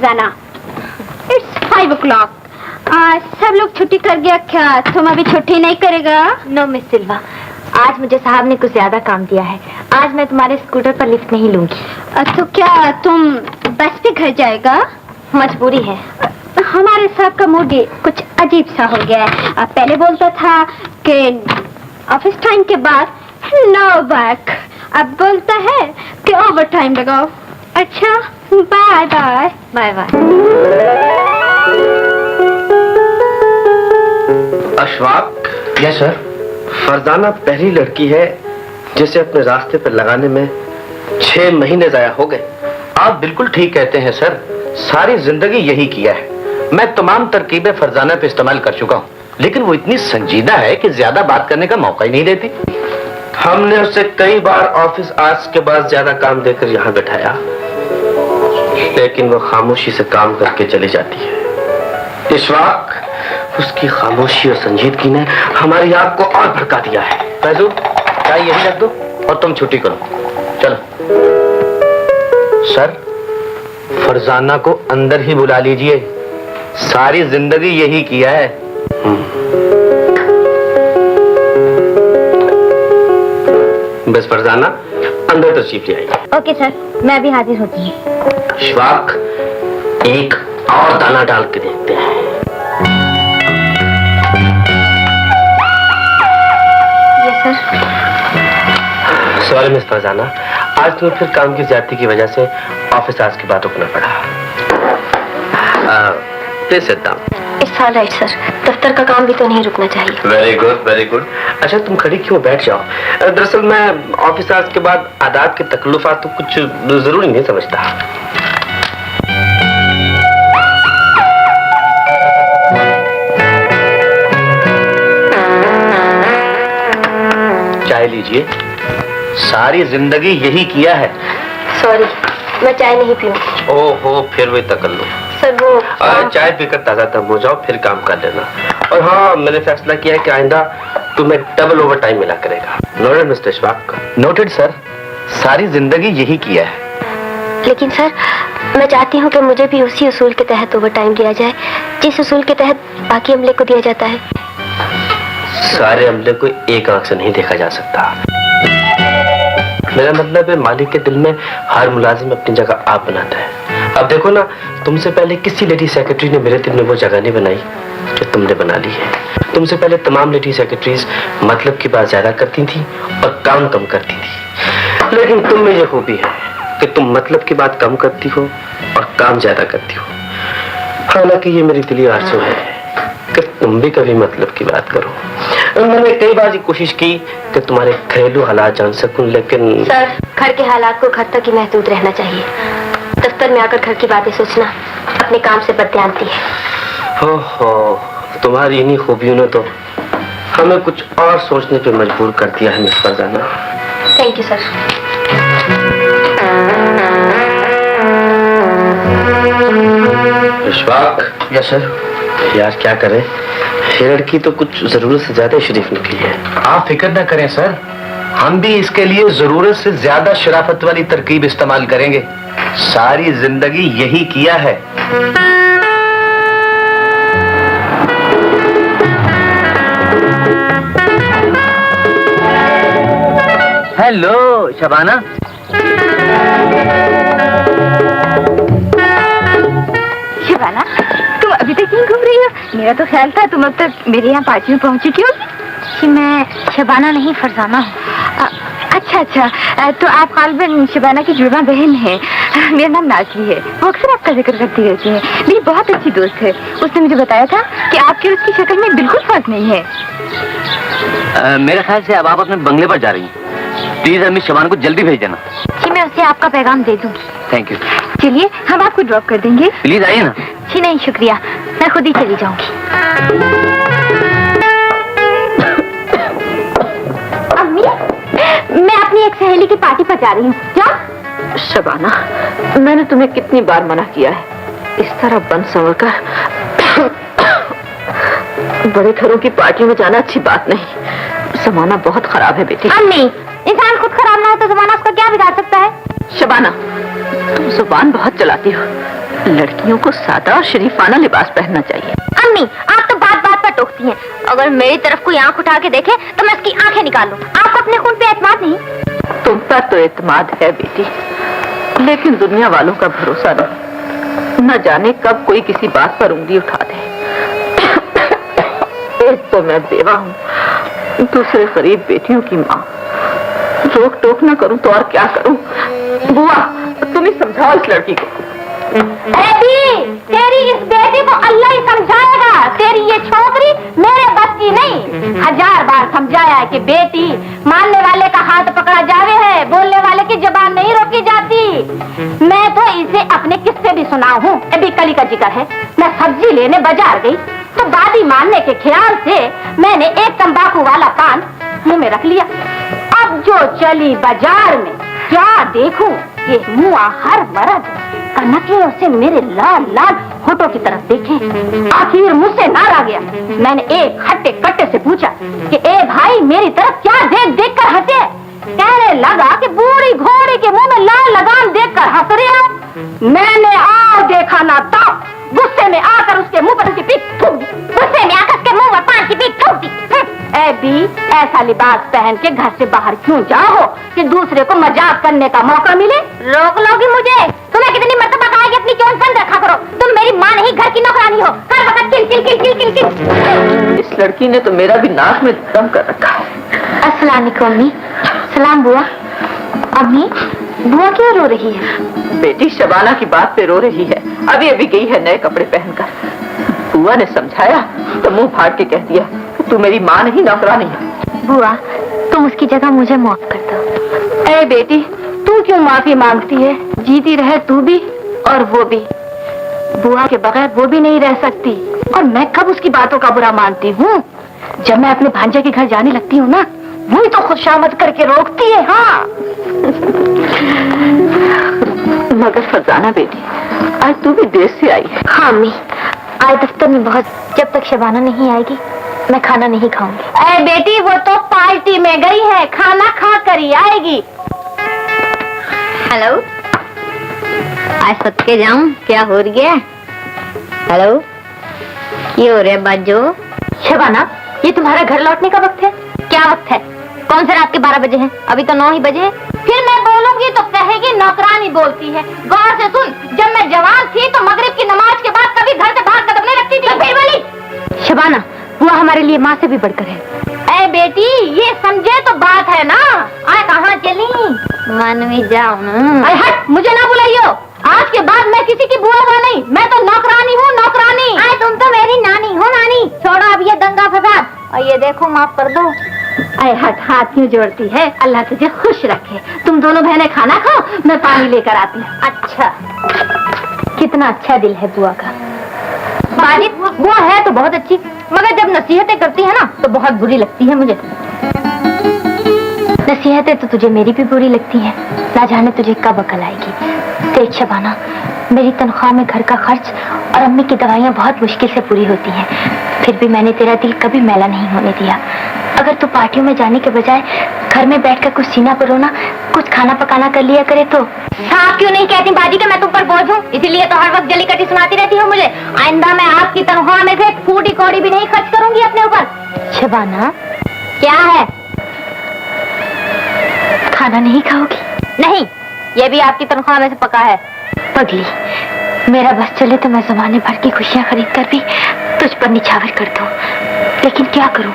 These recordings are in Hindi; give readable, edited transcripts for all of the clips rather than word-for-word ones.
Farzana, it's 5 o'clock. सब लोग छुट्टी कर गया क्या? तुम अभी छुट्टी नहीं करेगा? नो मिस सिल्वा, आज मुझे साहब ने कुछ ज्यादा काम दिया है। आज मैं तुम्हारे स्कूटर पर लिफ्ट नहीं लूंगी। तो क्या तुम बस पे घर जाएगा? मजबूरी है। हमारे साहब का मूड कुछ अजीब सा हो गया है। पहले बोलता था कि ऑफिस टाइम के बाद नो वर्क, अब बोलता है कि ओवर टाइम लगाओ। अच्छा, bye bye. Bye bye. Ashfaq. Yes sir. Farzana पहली लड़की है जिसे अपने रास्ते पर लगाने में 6 महीने जाया हो गए। आप बिल्कुल ठीक कहते हैं सर, सारी जिंदगी यही किया है। मैं तमाम तरकीबें फरजाना पे इस्तेमाल कर चुका हूँ, लेकिन वो इतनी संजीदा है कि ज्यादा बात करने का मौका ही नहीं देती। हमने उसे कई बार ऑफिस आवर्स के बाद ज्यादा काम देकर यहाँ बैठाया, लेकिन वो खामोशी से काम करके चली जाती है। इशफाक, उसकी खामोशी और संजीदगी ने हमारी आग को और भड़का दिया है। फैजू, चाय यही रख दो और तुम छुट्टी करो। चलो। सर, फरजाना को अंदर ही बुला लीजिए, सारी जिंदगी यही किया है। बस फरजाना, अंदर तशरीफ ले आइए। ओके सर, मैं अभी हाजिर होती हूँ। इशफाक, एक और दाना डाल के देखते हैं। सॉरी मिस फरजाना, आज तुम्हें फिर काम की ज्यादती की वजह से ऑफिस आज के बाद रुकना पड़ा। Please sit down. It's all right sir, दफ्तर का काम भी तो नहीं रुकना चाहिए। Very good, very good. अच्छा, तुम खड़ी क्यों, बैठ जाओ। दरअसल मैं ऑफिस आज के बाद आदाब के तकल्लुफात तो कुछ जरूरी नहीं समझता। चाय लीजिए, सारी जिंदगी यही किया है। सॉरी, मैं चाय नहीं पीऊंगी। ओहो, फिर वही तकल्लुफ। सर वो चाय पीकर ताजा तब हो जाओ, फिर काम कर लेना। और हाँ, मैंने फैसला किया है कि आइंदा तुम्हें डबल ओवर टाइम मिला करेगा। Noted mister Ishfaq. Noted sir, सारी जिंदगी यही किया है। लेकिन सर, मैं चाहती हूँ कि मुझे भी उसी उसूल के तहत ओवर टाइम दिया जाए जिस उसूल के तहत बाकी अमले को दिया जाता है। सारे अमले को एक आंख से नहीं देखा जा सकता। मेरा मतलब है, मालिक के दिल में हर मुलाजिम अपनी जगह आप बनाता है। अब देखो ना, तुमसे पहले किसी लेडी सेक्रेटरी ने मेरे दिल में वो जगह नहीं बनाई जो तुमने बना ली है। तुमसे पहले तमाम लेडी सेक्रेटरीज मतलब की बात ज्यादा करती थी और काम कम करती थी, लेकिन तुम में ये खूबी है कि तुम मतलब की बात कम करती हो और काम ज्यादा करती हो। हालांकि ये मेरी दिली आरज़ू है कि तुम भी कभी मतलब की बात करो। मैंने कई बार ये कोशिश की कि तुम्हारे घरेलू हालात जान सकूं, लेकिन सर, घर के हालात को घर तक ही महदूद रहना चाहिए। दफ्तर में आकर घर की बातें सोचना अपने काम से बदध्यानती है। ओहो, तुम्हारी इन्हीं खूबियों ने तो हमें कुछ और सोचने पे मजबूर कर दिया है miss Farzana. Thank you sir. Ishfaq. Yes sir. यार क्या करें, ये लड़की तो कुछ जरूरत से ज्यादा शरीफ निकली है। आप फिक्र न करें सर, हम भी इसके लिए जरूरत से ज्यादा शराफत वाली तरकीब इस्तेमाल करेंगे। सारी जिंदगी यही किया है। हेलो शबाना। शबाना, तुम अभी तक क्यों घूम रही हो? मेरा तो ख्याल था तुम अब तक मेरे यहाँ पार्टी में पहुंच चुकी हो। कि मैं शबाना नहीं, फरजाना हूँ। अच्छा अच्छा, तो आप गालिबन शबाना की जुड़वा बहन है। मेरा नाम नाज़ली है, वो अक्सर आपका जिक्र करती रहती है। मेरी बहुत अच्छी दोस्त है, उसने मुझे बताया था कि आपकी उसकी शक्ल में बिल्कुल फर्क नहीं है। मेरे ख्याल से अब आप अपने बंगले पर जा रही हैं। प्लीज अम्मी शबाना को जल्दी भेज देना। जी, मैं उसे आपका पैगाम दे दूंगी। Thank you. चलिए, हम आपको ड्रॉप कर देंगे। प्लीज आइए ना। जी नहीं, शुक्रिया, मैं खुद ही चली जाऊंगी। अम्मी, मैं अपनी एक सहेली की पार्टी पर जा रही हूँ। क्या? शबाना, मैंने तुम्हें कितनी बार मना किया है, इस तरह बन संवर कर बड़े घरों की पार्टी में जाना अच्छी बात नहीं। जमाना बहुत खराब है बेटी। अम्मी, इंसान खुद खराब ना हो तो जमाना उसका क्या बिगाड़ सकता है? शबाना, तुम जुबान बहुत चलाती हो। लड़कियों को सादा और शरीफाना लिबास पहनना चाहिए। अम्मी, आप तो बात बात पर टोकती हैं। अगर मेरी तरफ कोई आंख उठा के देखे तो मैं उसकी आंखें निकाल लूं। आपको अपने खून पे एतमाद नहीं? तुम पर तो एतमाद है बेटी, लेकिन दुनिया वालों का भरोसा नहीं। न जाने कब कोई किसी बात पर उंगली उठा दे। एक तो मैं बेवा हूँ, दूसरे गरीब बेटियों की माँ। रोक टोक न करूं तो और क्या करूं? बुआ, तुम ही समझाओ इस लड़की को। तेरी इस बेटी को अल्लाह ही समझाएगा। तेरी ये छोकरी मेरे बस की नहीं। 1000 बार समझाया है कि बेटी, मानने वाले का हाथ पकड़ा जावे है, बोलने वाले की जुबान नहीं रोकी जाती। मैं तो इसे अपने किस्से भी सुनाऊ हूँ। अभी कल का जिक्र है, मैं सब्जी लेने बाजार गई तो बादी मानने के ख्याल से मैंने एक तंबाकू वाला पान मुंह में रख लिया। अब जो चली बाजार में, क्या देखूं, ये मुआ हर मर्द कनकियों से मेरे लाल लाल होठों की तरफ देखे। आखिर मुझसे नार आ गया। मैंने एक हट्टे कट्टे से पूछा कि ए भाई, मेरी तरफ क्या देख देख कर हंसे? कहने लगा कि बूढ़ी घोड़ी के मुंह में लाल लगाम देख कर हंस रहे हो। मैंने आओ देखा ना तब गुस्से में आकर उसके मुंह पर उसकी पीठ थूक दी। गुस्से में आकर उसके मुंह पर पान की पीठ थूक दी। भी ऐसा लिबास पहन के घर से बाहर क्यों जाओ कि दूसरे को मजाक करने का मौका मिले? रोक लोगी मुझे? तुम्हें कितनी मर्तबा कहा कि अपनी चोंच बंद रखा करो। तुम मेरी माँ नहीं, घर की नौकरानी हो। हर वक्त किल किल किल किल किल किल। इस लड़की ने तो मेरा भी नाक में दम कर रखा है। अस्सलाम वालेकुम अम्मी। सलाम बुआ। अम्मी, बुआ क्यों रो रही है? बेटी शबाना की बात पे रो रही है। अभी अभी गई है नए कपड़े पहनकर। बुआ ने समझाया तो मुंह फाड़ के कह दिया तू मेरी माँ नहीं, नौकरानी है। बुआ, तुम उसकी जगह मुझे माफ कर दो। ए बेटी, तू क्यों माफी मांगती है? जीती रहे तू भी और वो भी। बुआ के बगैर वो भी नहीं रह सकती। और मैं कब उसकी बातों का बुरा मानती हूँ? जब मैं अपने भांजे के घर जाने लगती हूँ ना, वही तो खुशामद करके रोकती है। हाँ मगर फरजाना बेटी, आज तू भी देर से आई है। हाँ अम्मी, आज दफ्तर में बहुत। जब तक शबाना नहीं आएगी मैं खाना नहीं खाऊंगी। ए बेटी, वो तो पार्टी में गई है, खाना खा कर ही आएगी। हेलो, आज सद के जाऊं, क्या हो गया? हेलो, ये हो रहा बाजो? शबाना, ये तुम्हारा घर लौटने का वक्त है? क्या वक्त है? कौन से रात के 12 बजे हैं? अभी तो 9 ही बजे हैं। फिर मैं बोलूंगी तो कहेगी नौकरानी बोलती है। गौर से सुन, जब मैं जवान थी तो मगरिब की नमाज के बाद कभी घर से बाहर कदम नहीं रखती थी। तो फिर बोली शबाना, वो हमारे लिए माँ से भी बढ़कर है। ए बेटी, ये समझे तो बात है ना। आए कहाँ चली? मन में जाओ ना। अरे हट, मुझे ना बुलाइयो। आज के बाद मैं किसी की बुआ हुआ नहीं। मैं तो नौकरानी हूँ, नौकरानी। अरे तुम तो मेरी नानी हो। नानी, छोड़ो अब ये दंगा फसाद और ये देखो माफ कर दो। अरे हट, हाथ क्यों जोड़ती है? अल्लाह तुझे खुश रखे। तुम दोनों बहनें खाना खाओ, मैं पानी लेकर आती हूँ। अच्छा, कितना अच्छा दिल है बुआ का। बाजी, बुआ है तो बहुत अच्छी, मगर जब नसीहतें करती है ना तो बहुत बुरी लगती है मुझे। नसीहतें तो तुझे मेरी भी बुरी लगती हैं। ना जाने तुझे कब अकल आएगी। देख शबाना, मेरी तनख्वाह में घर का खर्च और अम्मी की दवाइयाँ बहुत मुश्किल से पूरी होती हैं। फिर भी मैंने तेरा दिल कभी मैला नहीं होने दिया। अगर तू पार्टियों में जाने के बजाय घर में बैठकर कुछ सीना परोना, कुछ खाना पकाना कर लिया करे तो। साफ क्यों नहीं कहती बाजी कि मैं तुम पर बोझ हूँ? इसीलिए तो हर वक्त जली कटी सुनाती रहती हो मुझे। आइंदा मैं आपकी तनख्वाह में से फूटी कौड़ी भी नहीं खर्च करूंगी अपने ऊपर। शबाना, क्या है? खाना नहीं खाओगी? नहीं, ये भी आपकी तनख्वाह में से पका है। पगली, मेरा बस चले तो मैं जमाने भर की खुशियां खरीद कर भी तुझ पर निछावर कर दूं, लेकिन क्या करूं,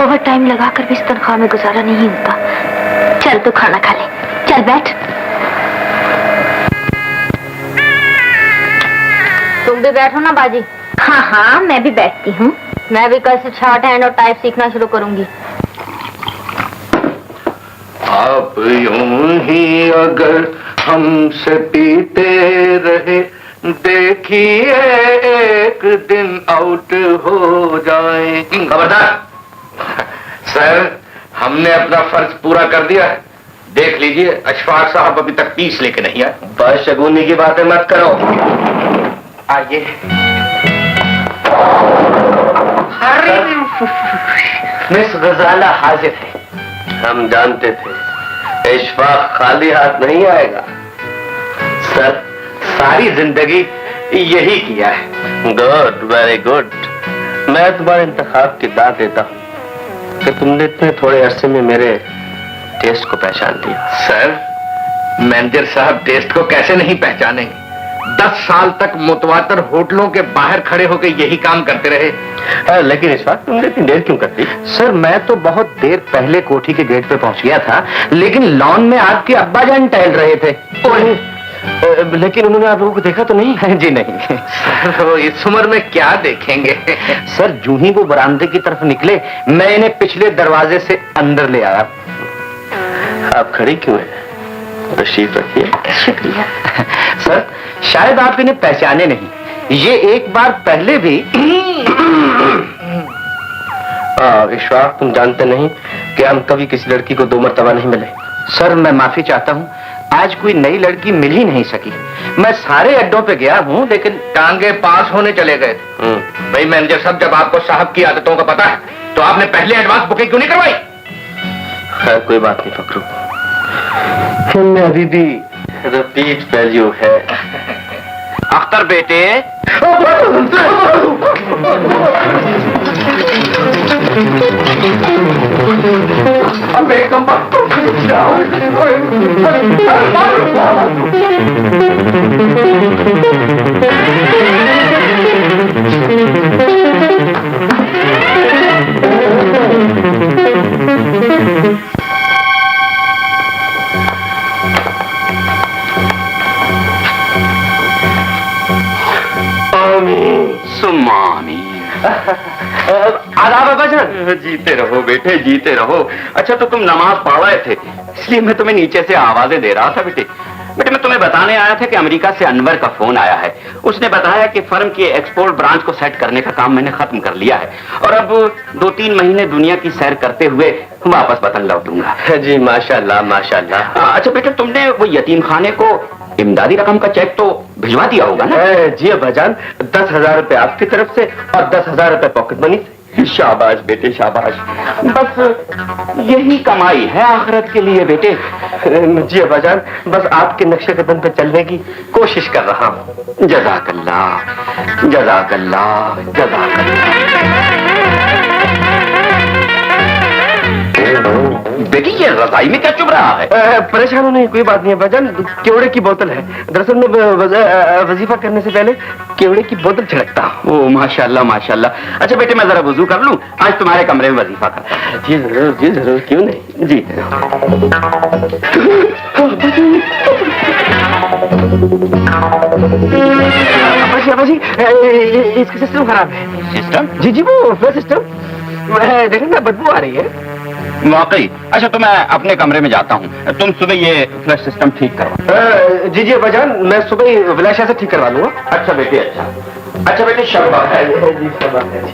ओवर टाइम लगाकर भी इस तनख्वाह में गुजारा नहीं होता। चल तू खाना खा ले, चल बैठ। तुम भी बैठो ना बाजी। हाँ हाँ, मैं भी बैठती हूँ। मैं भी कल से शॉर्ट हैंड और टाइप सीखना शुरू करूंगी। आप यूं ही अगर हमसे पीते रहे, देखिए एक दिन आउट हो जाएगी। खबरदार सर, हमने अपना फर्ज पूरा कर दिया है। देख लीजिए, अशफाक साहब अभी तक 30 लेके नहीं आए। बस शगुनी की बातें मत करो। आइए। मिस गजाला हाजिर है। हम जानते थे इशफाक खाली हाथ नहीं आएगा। सर, सारी जिंदगी यही किया है। Good, very good. मैं तुम्हारे इंतखाब की दाद देता हूँ कि तुमने इतने थोड़े अरसे में मेरे टेस्ट को पहचान लिया। सर, मैनेजर साहब टेस्ट को कैसे नहीं पहचानेंगे? 10 साल तक मुतवातर होटलों के बाहर खड़े होकर यही काम करते रहे। लेकिन इस बात तुमने इतनी देर क्यों कर दी? सर, मैं तो बहुत देर पहले कोठी के गेट पे पहुंच गया था, लेकिन लॉन में आपके अब्बा जान टहल रहे थे। लेकिन उन्होंने आप लोगों को देखा तो नहीं? जी नहीं। सर, इस उम्र में क्या देखेंगे? सर, जूं ही वो बरामदे की तरफ निकले, मैं इन्हें पिछले दरवाजे से अंदर ले आया। आप खड़ी क्यों हैं? तशरीफ रखिए। शुक्रिया। सर, शायद आप इन्हें पहचाने नहीं। ये एक बार पहले भी इशफाक, तुम जानते नहीं कि हम कभी किसी लड़की को 2 मरतबा नहीं मिले। सर, मैं माफी चाहता हूँ, आज कोई नई लड़की मिल ही नहीं सकी। मैं सारे अड्डों पे गया हूँ, लेकिन टांगे पास होने चले गए थे। भाई मैनेजर साहब, जब आपको साहब की आदतों का पता है तो आपने पहले एडवांस बुकिंग क्यों नहीं करवाई? खैर, कोई बात नहीं फकरू, इनमें अभी भी रिपीट वैल्यू है। अख्तर बेटे, अबे आदाब अब्बाजान। जीते रहो बेटे, जीते रहो। अच्छा, तो तुम नमाज पढ़ रहे थे, इसलिए मैं तुम्हें नीचे से आवाजें दे रहा था। बेटे मैं तुम्हें बताने आया था कि अमेरिका से अनवर का फोन आया है। उसने बताया कि फर्म के एक्सपोर्ट ब्रांच को सेट करने का काम मैंने खत्म कर लिया है और अब 2-3 महीने दुनिया की सैर करते हुए वापस वतन लौटूंगा। जी माशाल्लाह, माशाल्लाह। अच्छा बेटे, तुमने वो यतीम खाने को इमदादी रकम का चेक तो भिजवा दिया होगा ना? जी अब्बाजान, 10,000 रुपए आपकी तरफ से और 10,000 रुपए पॉकेट मनी से। शाबाश बेटे, शाबाश। बस यही कमाई है आखिरत के लिए बेटे। जी अब्बाजान, बस आपके नक्शे कदम पे चलने की कोशिश कर रहा हूँ। जज़ाकल्लाह, जज़ाकल्लाह, जज़ाकल्लाह। बेटी, ये रजाई में क्या चुभ रहा है? परेशान होने की कोई बात नहीं है अब्बाजान, केवड़े की बोतल है। दरअसल मैं वजीफा करने से पहले केवड़े की बोतल छिड़कता हूँ। ओ माशाल्लाह, माशाल्लाह। अच्छा बेटे, मैं जरा वजू कर लूं, आज तुम्हारे कमरे में वजीफा करता हूं। जी जरूर, जी जरूर, क्यों नहीं। जी। अब्बाजी, इसका सिस्टम खराब है। सिस्टम? जी जी, वो फ्लश सिस्टम, देखें ना, बदबू आ रही है। वाकई? अच्छा, तो मैं अपने कमरे में जाता हूँ, तुम सुबह ये फ्लश सिस्टम ठीक करो। जी जी अब्बाजान, मैं सुबह ही विलाशा से ठीक करवा लूंगा। अच्छा बेटे, अच्छा। अच्छा बेटे, शाबाश है। जी शाबाश है जी।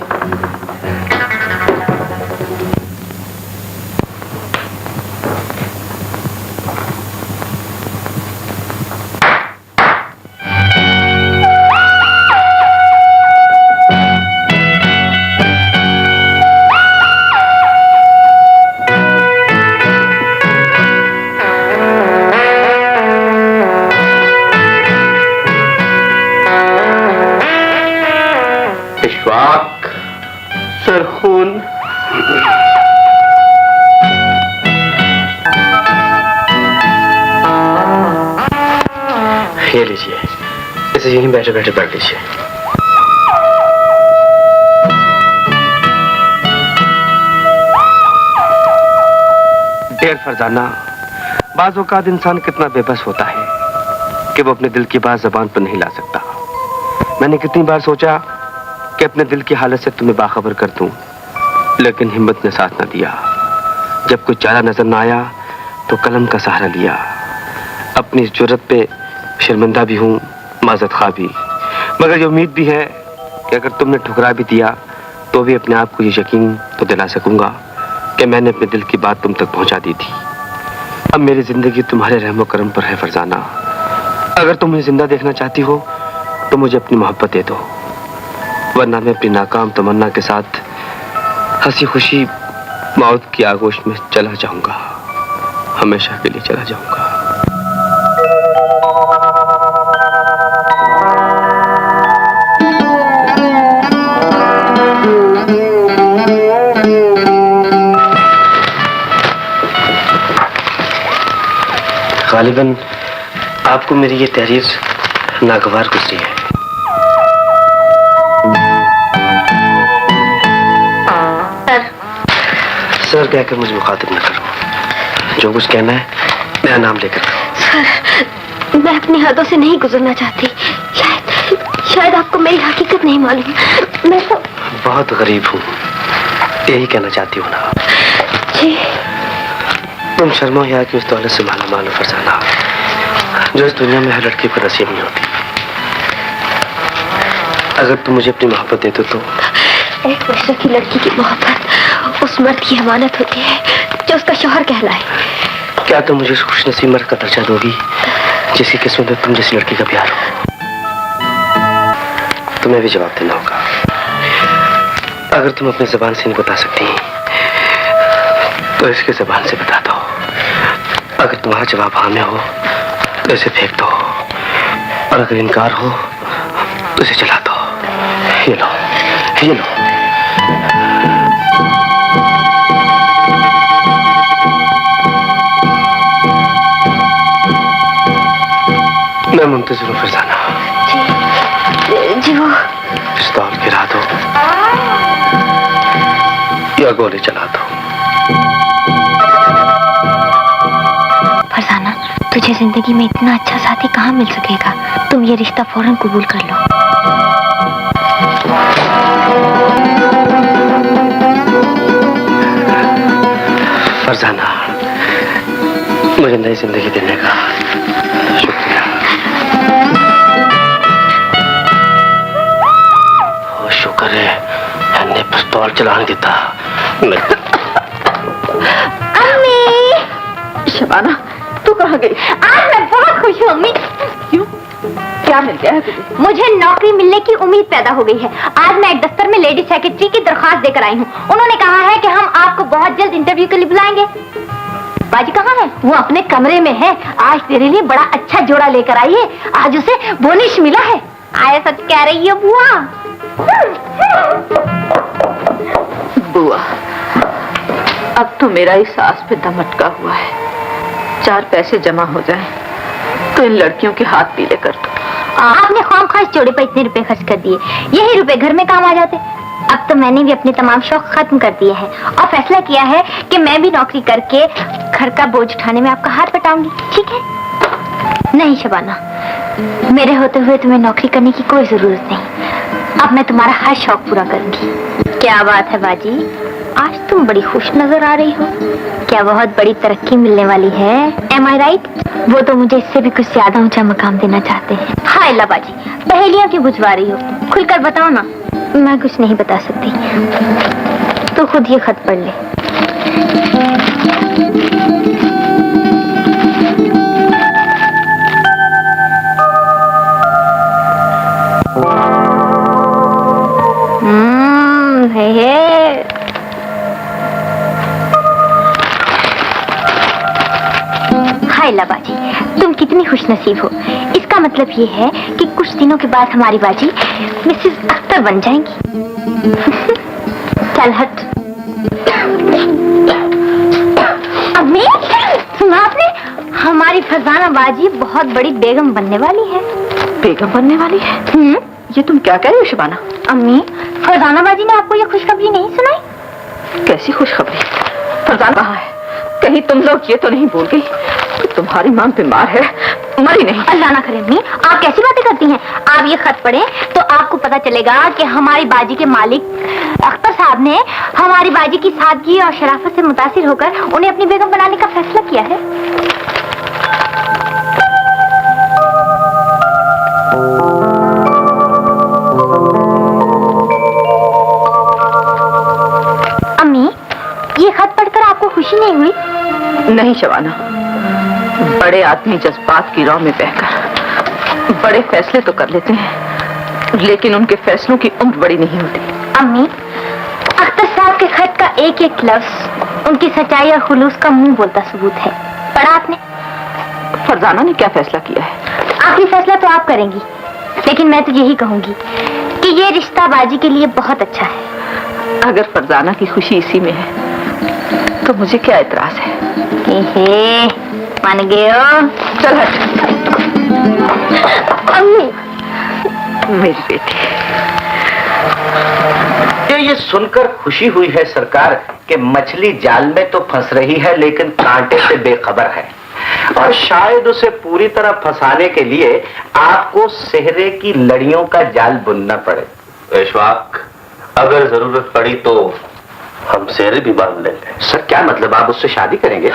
सरखून, ये लीजिए, इसे यहीं बैठे बैठे पढ़ लीजिए। डेर फरजाना, बाज़ औक़ात इंसान कितना बेबस होता है कि वो अपने दिल की बात ज़बान पर नहीं ला सकता। मैंने कितनी बार सोचा कि अपने दिल की हालत से तुम्हें बाखबर कर दूं, लेकिन हिम्मत ने साथ न दिया। जब कोई चारा नजर न आया तो कलम का सहारा लिया। अपनी इस जुर्रत पे शर्मिंदा भी हूँ, माज़त खा भी, मगर ये उम्मीद भी है कि अगर तुमने ठुकरा भी दिया तो भी अपने आप को ये यकीन तो दिला सकूंगा कि मैंने अपने दिल की बात तुम तक पहुंचा दी थी। अब मेरी जिंदगी तुम्हारे रहमो करम पर है फरजाना। अगर तुम मुझे जिंदा देखना चाहती हो तो मुझे अपनी मोहब्बत दे दो, वरना मैं अपनी नाकाम तमन्ना के साथ हंसी खुशी मौत की आगोश में चला जाऊंगा, हमेशा के लिए चला जाऊंगा। गालिबन आपको मेरी ये तहरीर नागवार गुजरी है। सर कहकर मुझे मुखातिब न करो। जो कुछ कहना है मेरा नाम लेकर करो। सर, मैं अपनी हदों से नहीं गुजरना चाहती। शायद आपको मेरी हकीकत नहीं मालूम। मैं तो बहुत गरीब हूँ, यही कहना चाहती हूँ ना। जी। तुम शर्मा या कि उस दौलत से माला माल फरजाना जो इस दुनिया में हर लड़की को नसीब नहीं होती। अगर तुम मुझे अपनी मोहब्बत दे दो तो एक वर्षों की लड़की की मोहब्बत उस मर्द की अमानत होती है जो उसका शौहर कहलाए। क्या तुम मुझे खुश नसीब मर्द का दर्जा दोगी जिसकी किस्मत में तुम जैसी लड़की का प्यार हो? तुम्हें भी जवाब देना होगा। अगर तुम अपनी जबान से नहीं बता सकती तो इसके जबान से बता दो। अगर तुम्हारा जवाब हाँ में हो तो इसे फेंक दो, और अगर इनकार हो तो इसे जला दो। ये लो, ये लो। मैं मुंतजिर हूँ फरजाना। जी वो पिस्तौल गिरा दो या गोली चला दो। फरजाना, तुझे जिंदगी में इतना अच्छा साथी कहाँ मिल सकेगा। तुम ये रिश्ता फौरन कबूल कर लो। फरजाना, मुझे नई जिंदगी देने का शुक्रिया। वो शुक्र है हमने पिस्तौल चलाने देता। अम्मी। शबाना, तू कहाँ गई? आज मैं बहुत खुश हूँ अम्मी। क्यों? क्या मिल गया है तुझे? मुझे नौकरी मिलने की उम्मीद पैदा हो गई है। आज मैं एक दफ्तर में लेडी सेक्रेटरी की दरखास्त देकर आई हूँ। उन्होंने कहा है कि हम आपको बहुत जल्द इंटरव्यू के लिए बुलाएंगे। बाजी कहाँ है? वो अपने कमरे में है। आज तेरे लिए बड़ा अच्छा जोड़ा लेकर आई है। आज उसे बोनिश मिला है। आया सच कह रही है बुआ। बुआ, अब तो मेरा ही सांस पे दम अटका हुआ है। 4 पैसे जमा हो जाएं तो इन लड़कियों के हाथ पीले कर दो। आपने ख्वामखास जोड़े पर इतने रुपए खर्च कर दिए, यही रुपए घर में काम आ जाते। अब तो मैंने भी अपने तमाम शौक खत्म कर दिए हैं और फैसला किया है कि मैं भी नौकरी करके घर का बोझ उठाने में आपका हाथ बटाऊंगी। ठीक है? नहीं शबाना, मेरे होते हुए तुम्हें नौकरी करने की कोई जरूरत नहीं। अब मैं तुम्हारा हर शौक पूरा करूंगी। क्या बात है बाजी, आज तुम बड़ी खुश नजर आ रही हो। क्या बहुत बड़ी तरक्की मिलने वाली है? एम आई राइट? वो तो मुझे इससे भी कुछ ज्यादा ऊंचा मकाम देना चाहते हैं। हाय अल्लाह बाजी, पहेलियां क्यों बुझवा रही हो? खुलकर बताओ ना। मैं कुछ नहीं बता सकती, तो खुद ये खत पढ़ ले। हाय अल्लाह बाजी, तुम कितनी खुशनसीब हो। इसका मतलब ये है कि कुछ दिनों के बाद हमारी बाजी मिसेस अख्तर बन जाएंगी। चल हट। अम्मी, सुना आपने? हमारी फरजाना बाजी बहुत बड़ी बेगम बनने वाली है। बेगम बनने वाली है? ये तुम क्या कह रही हो शबाना? अम्मी, फरजाना बाजी ने आपको ये खुशखबरी नहीं सुनाई? कैसी खुशखबरी? फरजाना कहाँ है? कहीं तुम लोग ये तो नहीं भूल गई कि तुम्हारी मां बीमार है, मरी नहीं? अल्लाह ना करे अम्मी, आप कैसी बातें करती हैं? आप ये खत पढ़ें तो आपको पता चलेगा कि हमारी बाजी के मालिक अख्तर साहब ने हमारी बाजी की सादगी और शराफत से मुतासिर होकर उन्हें अपनी बेगम बनाने का फैसला किया है। अम्मी, ये खत पढ़कर आपको खुशी नहीं हुई? नहीं शबाना, बड़े आदमी जज्बात की राह में बहकर बड़े फैसले तो कर लेते हैं, लेकिन उनके फैसलों की उम्र बड़ी नहीं होती। अम्मी, अख्तर साहब के खत का एक एक लफ्ज उनकी सच्चाई और खुलूस का मुंह बोलता सबूत है। पढ़ा आपने? फरजाना ने क्या फैसला किया है? आखिरी फैसला तो आप करेंगी, लेकिन मैं तो यही कहूंगी कि ये रिश्ता बाजी के लिए बहुत अच्छा है। अगर फरजाना की खुशी इसी में है तो मुझे क्या एतराज है? मान गए हो? चल हट। अम्मी, मेरी बेटी, ये सुनकर खुशी हुई है सरकार कि मछली जाल में तो फंस रही है लेकिन कांटे से बेखबर है, और शायद उसे पूरी तरह फंसाने के लिए आपको सेहरे की लड़ियों का जाल बुनना पड़े। इशफाक, अगर जरूरत पड़ी तो हम सेहरे भी बांध लेंगे। सर क्या मतलब, आप उससे शादी करेंगे?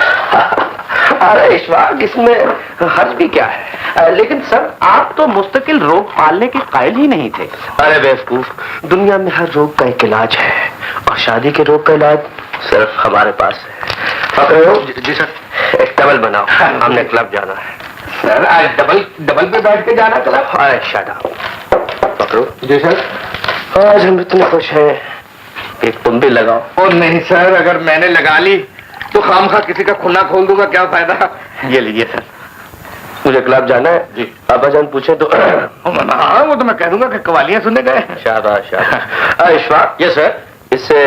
अरे इशफाक, इसमें हर्ज भी क्या है? लेकिन सर आप तो मुस्तकिल रोग पालने के कायल ही नहीं थे। अरे बेवकूफ, दुनिया में हर रोग का एक इलाज है और शादी के रोग का इलाज सिर्फ हमारे पास है। पकड़ो। जी सर। एक डबल बनाओ, हमने क्लब जाना है। सर आज डबल पे बैठ के जाना क्लब? हाय शट अप। पकड़ो। जी सर। आज हम इतने खुश हैं, एक तुम भी लगाओ। और नहीं सर, अगर मैंने लगा ली तो खामखा किसी का खुना खोल दूंगा, क्या फायदा? ये लीजिए सर। मुझे क्लब जाना है जी। अब्बाजान पूछे तो हाँ, वो तो मैं कह दूंगा कि कवालियां सुनने गए। शाबाश शाबाश। इशफाक। Yes sir. इससे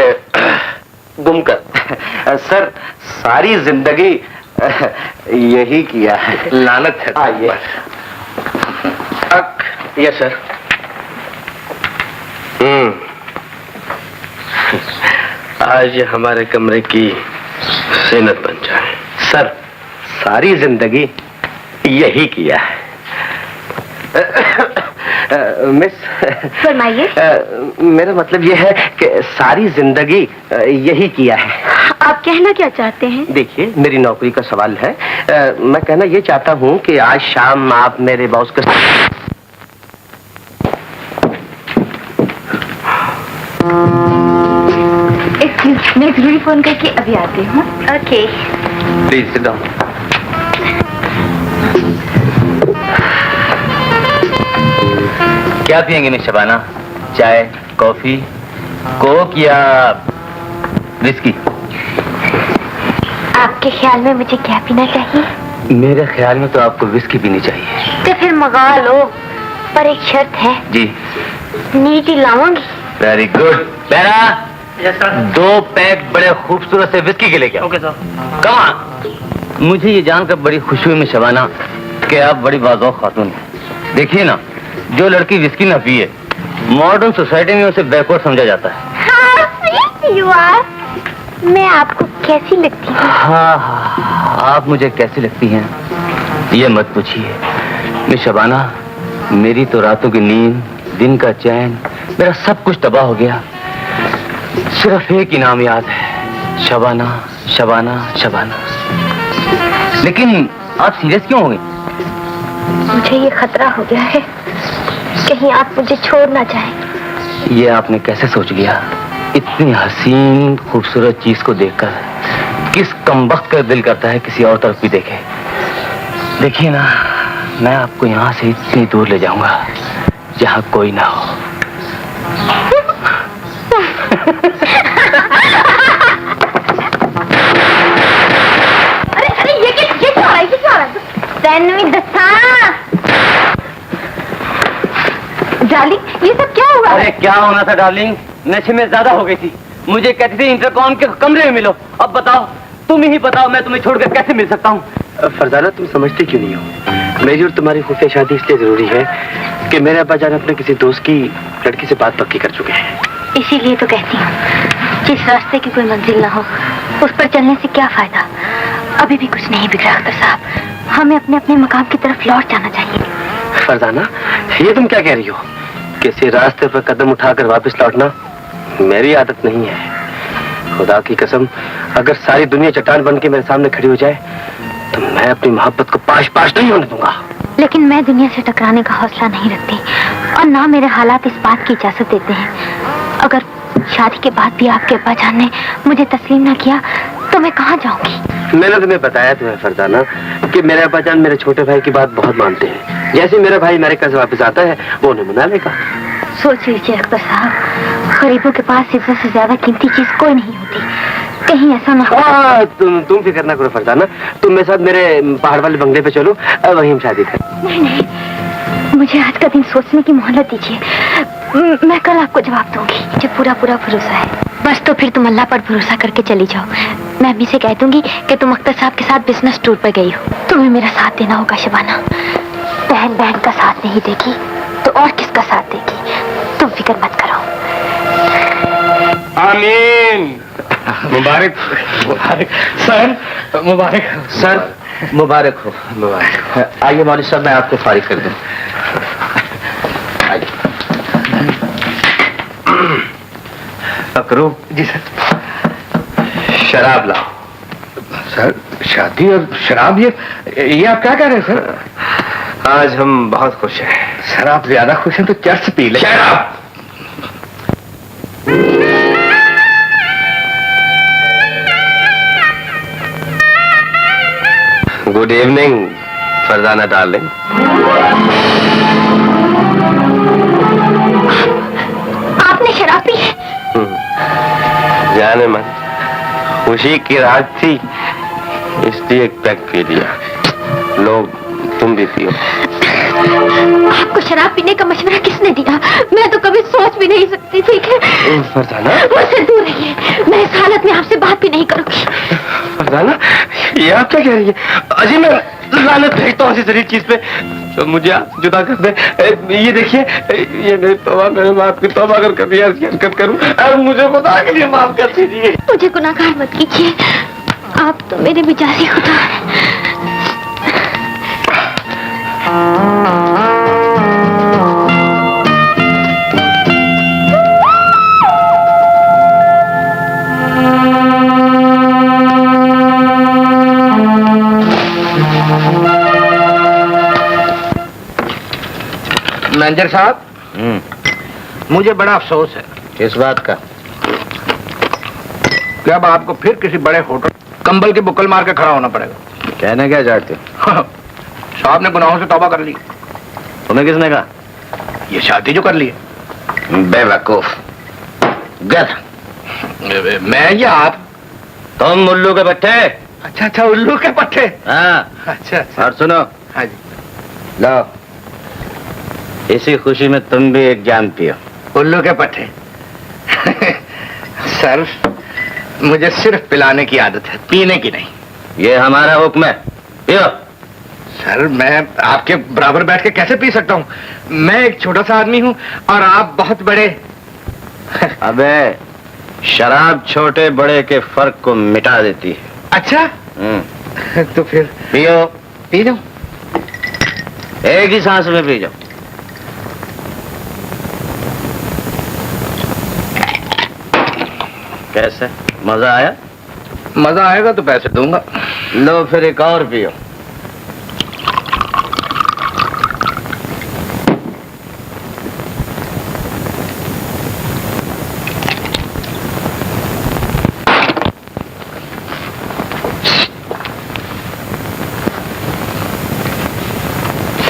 गुम कर। सर सारी जिंदगी यही किया है। लानत है। आइए। Yes sir. आज ये हमारे कमरे की सीनत बन जाए। सर सारी जिंदगी यही किया है। मिस, फरमाइए। मेरा मतलब ये है कि सारी जिंदगी यही किया है। आप कहना क्या चाहते हैं? देखिए, मेरी नौकरी का सवाल है। मैं कहना ये चाहता हूँ कि आज शाम आप मेरे बॉस के मैं जरूरी फोन करके अभी आती हूँ। ओके। Please sit down. क्या पियेंगे मिस शबाना? चाय, कॉफी, कोक या विस्की? आपके ख्याल में मुझे क्या पीना चाहिए? मेरे ख्याल में तो आपको विस्की पीनी चाहिए। तो फिर मंगा लो, पर एक शर्त है। जी। नीट ही लाऊंगी। Very good. बेरा, 2 पैक बड़े खूबसूरत से विस्की के लेके आओ। Okay sir. कम। मुझे ये जानकर बड़ी खुशी हुई मिस शबाना कि आप बड़ी बाज़ौक़ खातून हैं। देखिए ना, जो लड़की विस्की ना पिए, मॉडर्न सोसाइटी में उसे बैकवर्ड समझा जाता है। हाँ, you are। मैं आपको कैसी लगती हूँ? हाँ, आप मुझे कैसी लगती हैं ये मत पूछिए मिस शबाना। मेरी तो रातों की नींद, दिन का चैन, मेरा सब कुछ तबाह हो गया। सिर्फ एक ही नाम याद है, शबाना शबाना शबाना। लेकिन आप सीरियस क्यों हो गई? मुझे ये खतरा हो गया है, कहीं आप मुझे छोड़ ना जाएं। ये आपने कैसे सोच लिया? इतनी हसीन खूबसूरत चीज को देखकर किस कमबख्त का दिल करता है किसी और तरफ भी देखे। देखिए ना, मैं आपको यहाँ से इतनी दूर ले जाऊंगा जहाँ कोई ना हो। अरे ये क्या हो रहा है? तन्वी दस्ता। डार्लिंग, ये सब क्या हुआ? अरे क्या होना था डार्लिंग, नशे में ज्यादा हो गई थी। मुझे कहती थी इंटरकॉम के कमरे में मिलो। अब बताओ, तुम ही बताओ, मैं तुम्हें छोड़कर कैसे मिल सकता हूँ? फरजाना, तुम समझती क्यों नहीं हो? मेरी और तुम्हारी खुफिया शादी इसलिए जरूरी है कि मेरे अब्बा जान अपने किसी दोस्त की लड़की से बात पक्की कर चुके हैं। इसीलिए तो कहती हूँ, जिस रास्ते की कोई मंजिल ना हो उस पर चलने से क्या फायदा। अभी भी कुछ नहीं बिगड़ा अख्तर साहब, हमें अपने अपने मकाम की तरफ लौट जाना चाहिए। फरजाना, ये तुम क्या कह रही हो? किसी रास्ते पर कदम उठाकर वापस लौटना मेरी आदत नहीं है। खुदा की कसम, अगर सारी दुनिया चट्टान बन के मेरे सामने खड़ी हो जाए तो मैं अपनी मोहब्बत को पाश पाश नहीं होने दूंगा। लेकिन मैं दुनिया से टकराने का हौसला नहीं रखती, और ना मेरे हालात इस बात की इजाजत देते हैं। अगर शादी के बाद भी आपके अब्बा जान ने मुझे तस्लीम ना किया तो मैं कहाँ जाऊंगी? मैंने तुम्हें बताया तो है फरजाना कि मेरे अब्बा जान मेरे छोटे भाई की बात बहुत मानते हैं। जैसे मेरा भाई अमेरिका से वापस आता है वो उन्हें मना लेगा। सोच लीजिए अख्तर साहब, गरीबों के पास इज्जत से ज्यादा कीमती चीज कोई नहीं होती। कहीं ऐसा ना हो। तुम फिक्र ना करो फरजाना, तुम मेरे साथ मेरे पहाड़ वाले बंगले पे चलो, वहीं हम शादी कर। नहीं, मुझे आज का दिन सोचने की मोहलत दीजिए। मैं कल आपको जवाब दूंगी। मुझे पूरा भरोसा है। बस तो फिर तुम अल्लाह पर भरोसा करके चली जाओ। मैं अम्मी से कह दूंगी कि तुम अख्तर साहब के साथ बिजनेस टूर पर गई हो। तुम्हें मेरा साथ देना होगा शबाना। बहन बहन का साथ नहीं देगी तो और किसका साथ देगी? तुम फिक्र मत करो। आमीन। मुबारक मुबारक सर, मुबारक सर, मुबारक हो। मुबारक। आइए मौलवी साहब, मैं आपको फारिग कर दूं। अकरू जी सर। शराब लाओ। सर शादी और शराब, ये आप क्या कह रहे हैं सर? आज हम बहुत खुश हैं। सर आप ज्यादा खुश हैं तो चर्च पी ले। शराब। Good evening Farzana darling. आपने शराब पी है? जाने मन, खुशी की रात थी इसलिए एक पैक पी लिया। लो तुम भी पियो। आपको शराब पीने का मशवरा किसने दिया? मैं तो कभी सोच भी नहीं सकती थी कि फरजाना, मुझसे दूर रहिए। मैं इस हालत में आपसे बात भी नहीं करूंगी। फरजाना, ये आप क्या कह रही है? अजी मैं लानत भेजता हूँ ऐसी जरीब चीज पे जो मुझे आपसे जुदा कर दे। ये देखिए, ये मेरी तौबा, मैं आपकी तौबा अगर कभी ऐसी हरकत करूं, अब मुझे खुदा के लिए माफ कर दीजिए। मुझे गुनाहगार मत कीजिए, आप तो मेरे मिजाजी खुदा हैं। मैनेजर साहब, मुझे बड़ा अफसोस है। किस बात का? कि अब आपको फिर किसी बड़े होटल कंबल की बुक्कल मार के खड़ा होना पड़ेगा। कहने क्या चाहते? साहब ने गुनाहों से तौबा कर ली। तुम्हें किसने कहा? ये शादी जो कर ली है। बेवकूफ गध। मैं या आप? तुम उल्लू के पट्टे। अच्छा अच्छा, उल्लू के पट्टे। हाँ। अच्छा अच्छा। और सुनो, हाँ जी। लो इसी खुशी में तुम भी एक जाम पियो। उल्लू के पट्टे। सर मुझे सिर्फ पिलाने की आदत है, पीने की नहीं। ये हमारा हुक्म है, पियो। सर मैं आपके बराबर बैठ के कैसे पी सकता हूँ? मैं एक छोटा सा आदमी हूँ और आप बहुत बड़े। अबे शराब छोटे बड़े के फर्क को मिटा देती है। अच्छा तो फिर पियो। P low. एक ही सांस में पी जाओ। कैसे, मजा आया? मजा आएगा तो पैसे दूंगा। लो फिर एक और पियो।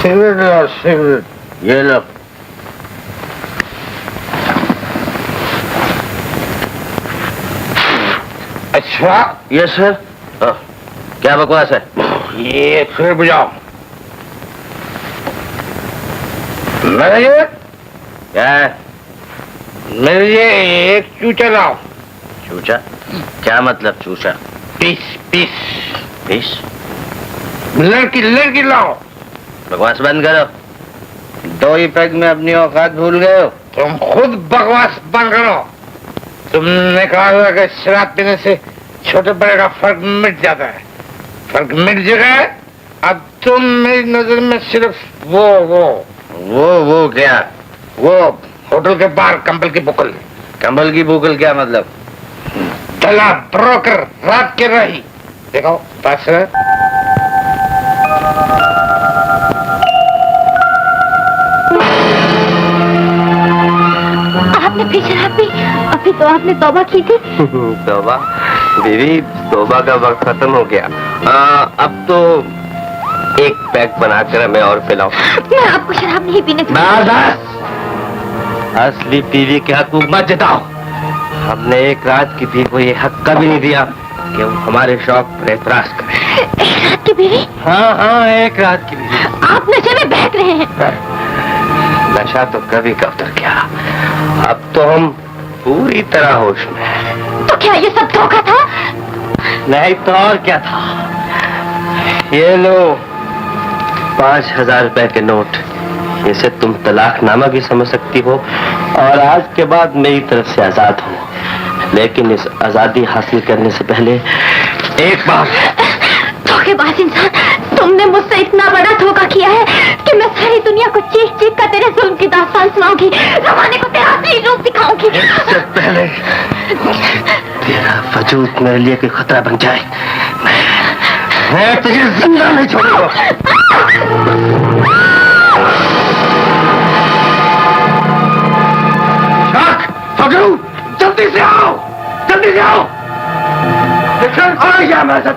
Cigarette cigarette. ये लो। अच्छा यस सर। क्या बकवास है? ये फिर बुझाओ। मेरे क्या है? मेरे लिए एक चूचा लाओ। चूचा? क्या मतलब चूचा? Piece piece. पीस? लड़की लड़की लाओ। बकवास बंद करो। दो ही पैग में अपनी औकात भूल गए हो। तुम खुद बकवास बंद करो। तुमने कहा था कि शराब पीने से छोटे बड़े का फर्क मिट जाता है। फर्क मिट गया है। अब तुम मेरी नजर में सिर्फ वो क्या? वो होटल के बाहर कंबल की बुकल। कंबल की बुकल क्या मतलब? दला ब्रोकर रात के रही। देखो पास है। आपने फिर शराब पी? अभी तो आपने तौबा की थी। तौबा? बीवी, तौबा का वक्त खत्म हो गया। अब तो एक पैक बनाकर हमें और पिलाओ। मैं आपको शराब नहीं पीने दूंगी। असली बीवी के हक मत जताओ। हमने एक रात की बीवी को ये हक कभी नहीं दिया कि वो हमारे शौक पर एतराज करे। एक रात की बीवी? हाँ, एक रात की बीवी। आप नशे में बहक रहे हैं। नशा तो कभी का उतर गया, अब तो हम पूरी तरह होश में हैं। तो क्या ये सब धोखा था? नहीं तो और क्या था। ये लो 5,000 रुपए के नोट। इसे तुम तलाकनामा भी समझ सकती हो और आज के बाद मेरी तरफ से आजाद हो। लेकिन इस आजादी हासिल करने से पहले एक बार धोखेबाज इंसान, तुमने मुझसे इतना बड़ा धोखा किया है कि मैं सारी दुनिया को चीख चीख कर तेरे जुल्म की दास्तान सुनाऊंगी, जमाने को तेरा असली रूप दिखाऊंगी। इससे पहले तेरा वजूद मेरे लिए कोई खतरा बन जाए, मैं तुझे जिंदा नहीं छोड़ूंगा। जल्दी से आओ, जल्दी से आओ।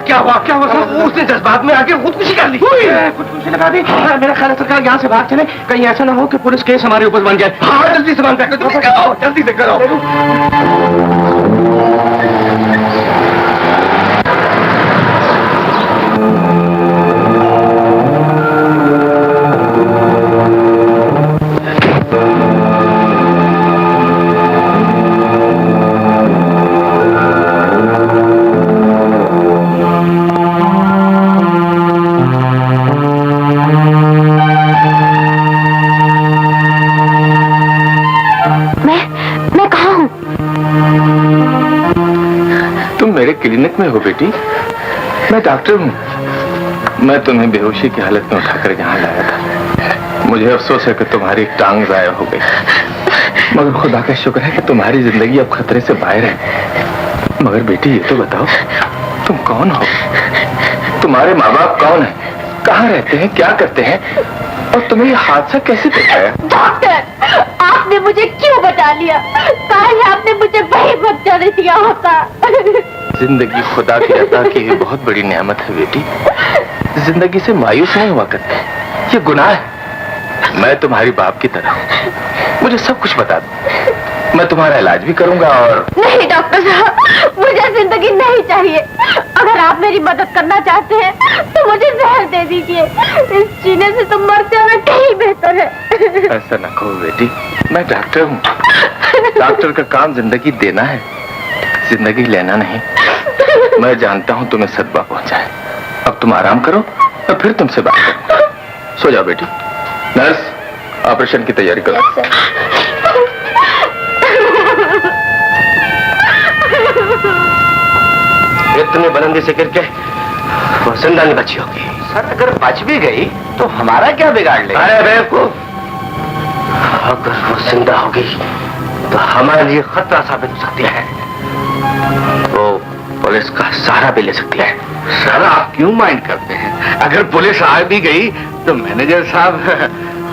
क्या हुआ? क्या हुआ? उसने जज्बात में आके खुदकुशी कर ली। खुदकुशी लगा दी। मेरा ख्याल है सरकार यहाँ से भाग चले, कहीं ऐसा ना हो कि पुलिस केस हमारे ऊपर बन जाए। हाँ जल्दी से बंद करो, जल्दी से करो। क्लिनिक में हो बेटी? मैं डॉक्टर हूँ। मैं तुम्हें बेहोशी की हालत में उठाकर यहाँ लाया था। मुझे अफसोस है कि तुम्हारी टांग गायब हो गई, मगर खुदा का शुक्र है कि तुम्हारी जिंदगी अब खतरे से बाहर है। मगर बेटी ये तो बताओ, तुम कौन हो? तुम्हारे माँ बाप कौन है? कहाँ रहते हैं? क्या करते हैं? और तुम्हें ये हादसा कैसे पेश आया? डॉक्टर, आपने मुझे क्यों बचा लिया? काश आपने मुझे वही वक्त जाने दिया होता। जिंदगी खुदा की अता की ये बहुत बड़ी नेमत है बेटी। जिंदगी से मायूस नहीं हुआ करते, ये गुनाह है। मैं तुम्हारी बाप की तरह हूँ, मुझे सब कुछ बता दो, मैं तुम्हारा इलाज भी करूंगा। और नहीं डॉक्टर साहब, मुझे जिंदगी नहीं चाहिए। अगर आप मेरी मदद करना चाहते हैं तो मुझे जहर दे दीजिए। इस जीने से तो मर जाना कहीं बेहतर है। ऐसा न कहो बेटी, मैं डॉक्टर हूँ। डॉक्टर का काम जिंदगी देना है, जिंदगी लेना नहीं। मैं जानता हूँ तुम्हें सदमा पहुंचा है। अब तुम आराम करो और फिर तुमसे बात करूंगा। सो जाओ बेटी। नर्स, ऑपरेशन की तैयारी करो। इतनी बुलंदी से गिर के वो जिंदा नहीं बची होगी। सर अगर बच भी गई तो हमारा क्या बिगाड़ ले? अरे बेवकूफ, अगर वो जिंदा होगी तो हमारे लिए खतरा साबित हो सकती है। वो पुलिस का सहारा भी ले सकती है। सर आप क्यों माइंड करते हैं? अगर पुलिस आ भी गई तो मैनेजर साहब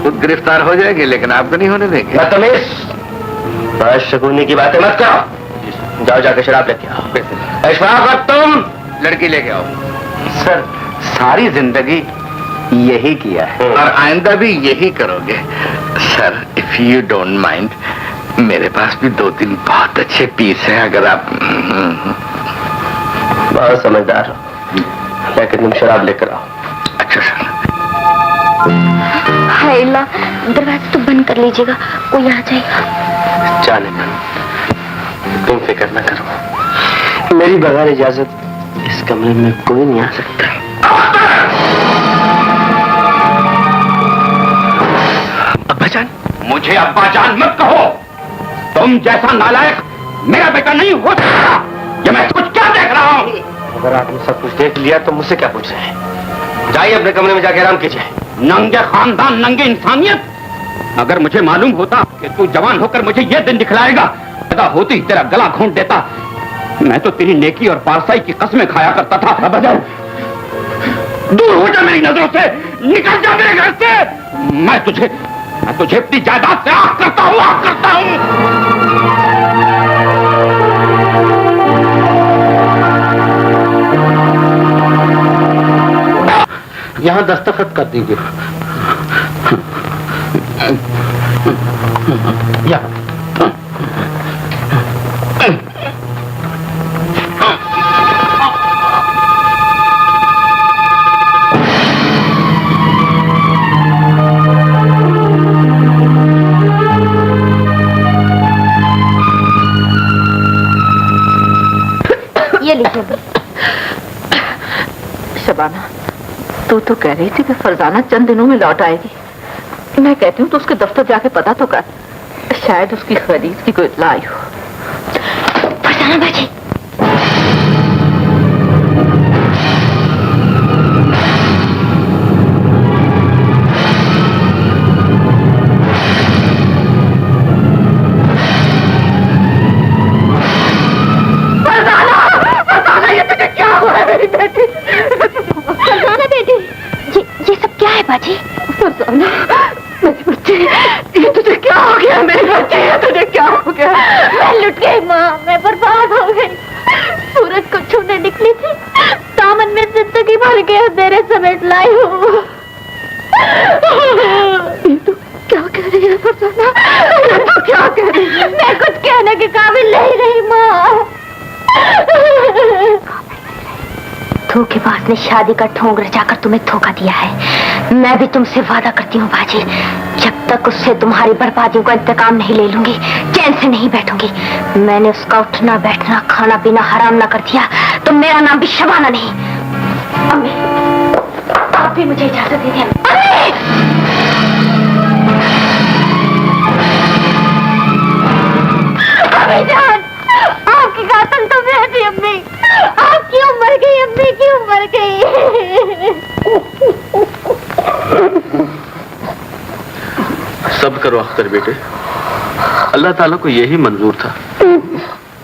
खुद गिरफ्तार हो जाएंगे, लेकिन आपको नहीं होने देंगे। बदशगुनी की बातें मत करो। जाओ जाकर शराब लेके आओ। इशफाक, और तुम लड़की लेके आओ। सर सारी जिंदगी यही किया है और आइंदा भी यही करोगे। Sir if you don't mind, मेरे पास भी 2-3 बहुत अच्छे पीस हैं, अगर आप। बहुत समझदार हो, लेकिन तुम शराब लेकर आओ। अच्छा सर। हाय अल्लाह, दरवाजा तो बंद कर लीजिएगा, कोई आ जाएगा। जाने दो, तुम फिक्र न करो। मेरी बगैर इजाजत इस कमरे में कोई नहीं आ सकता। अब्बाजान, मुझे अब्बाजान मत कहो। तुम जैसा नालायक मेरा बेटा नहीं हो सकता। ये मैं कुछ क्या देख रहा हूँ? अगर आपने सब कुछ देख लिया तो मुझसे क्या पूछ रहे हैं? जाइए अपने कमरे में जाके आराम कीजिए। नंगे खानदान, नंगे इंसानियत। अगर मुझे मालूम होता कि तू जवान होकर मुझे यह दिन दिखलाएगा, पैदा होती ही तेरा गला घोंट देता। मैं तो तेरी नेकी और पारसाई की कसमें खाया करता था। अब्बाजान, दूर हो जा मेरी नजरों से, निकल जा मेरे घर से। मैं तुझे अपनी जायदाद से आग करता हूँ, आग करता हूँ। यहाँ दस्तखत कर दीजिए। या ये लीजिए। शबाना, तू तो कह रही थी कि फरजाना चंद दिनों में लौट आएगी। मैं कहती हूँ तो उसके दफ्तर जाके पता तो कर, शायद उसकी खरीद की कोई इत्तला आई हो। फरजाना बाजी, बाजी, फरजाना मेरे बच्चे, ये तुझे क्या हो गया? मेरे बच्चे, ये तुझे क्या हो गया? मैं लुट गई माँ, मैं बर्बाद हो गई। सूरज को छूने निकली थी, दामन में जिंदगी भर के अंधेरे समेट लाई हूँ। ये तू क्या कह रही है फरजाना? ये तू क्या कह रही है? मैं कुछ कहने के काबिल नहीं रही माँ। धोखेबाज ने शादी का ढोंग रचाकर तुम्हें धोखा दिया है। मैं भी तुमसे वादा करती हूँ बाजी, जब तक उससे तुम्हारी बर्बादियों का इंतकाम नहीं ले लूंगी, चैन से नहीं बैठूंगी। मैंने उसका उठना बैठना खाना पीना हराम ना कर दिया तो मेरा नाम भी शबाना नहीं। अम्मी, आप भी मुझे इजाजत दे दें। अम्मी जान, आपकी कातिल तो मैं थी अम्मी। आप क्यों मर गई अम्मी, क्यों मर गई? सब्र करो अख्तर बेटे, अल्लाह ताला को यही मंजूर था,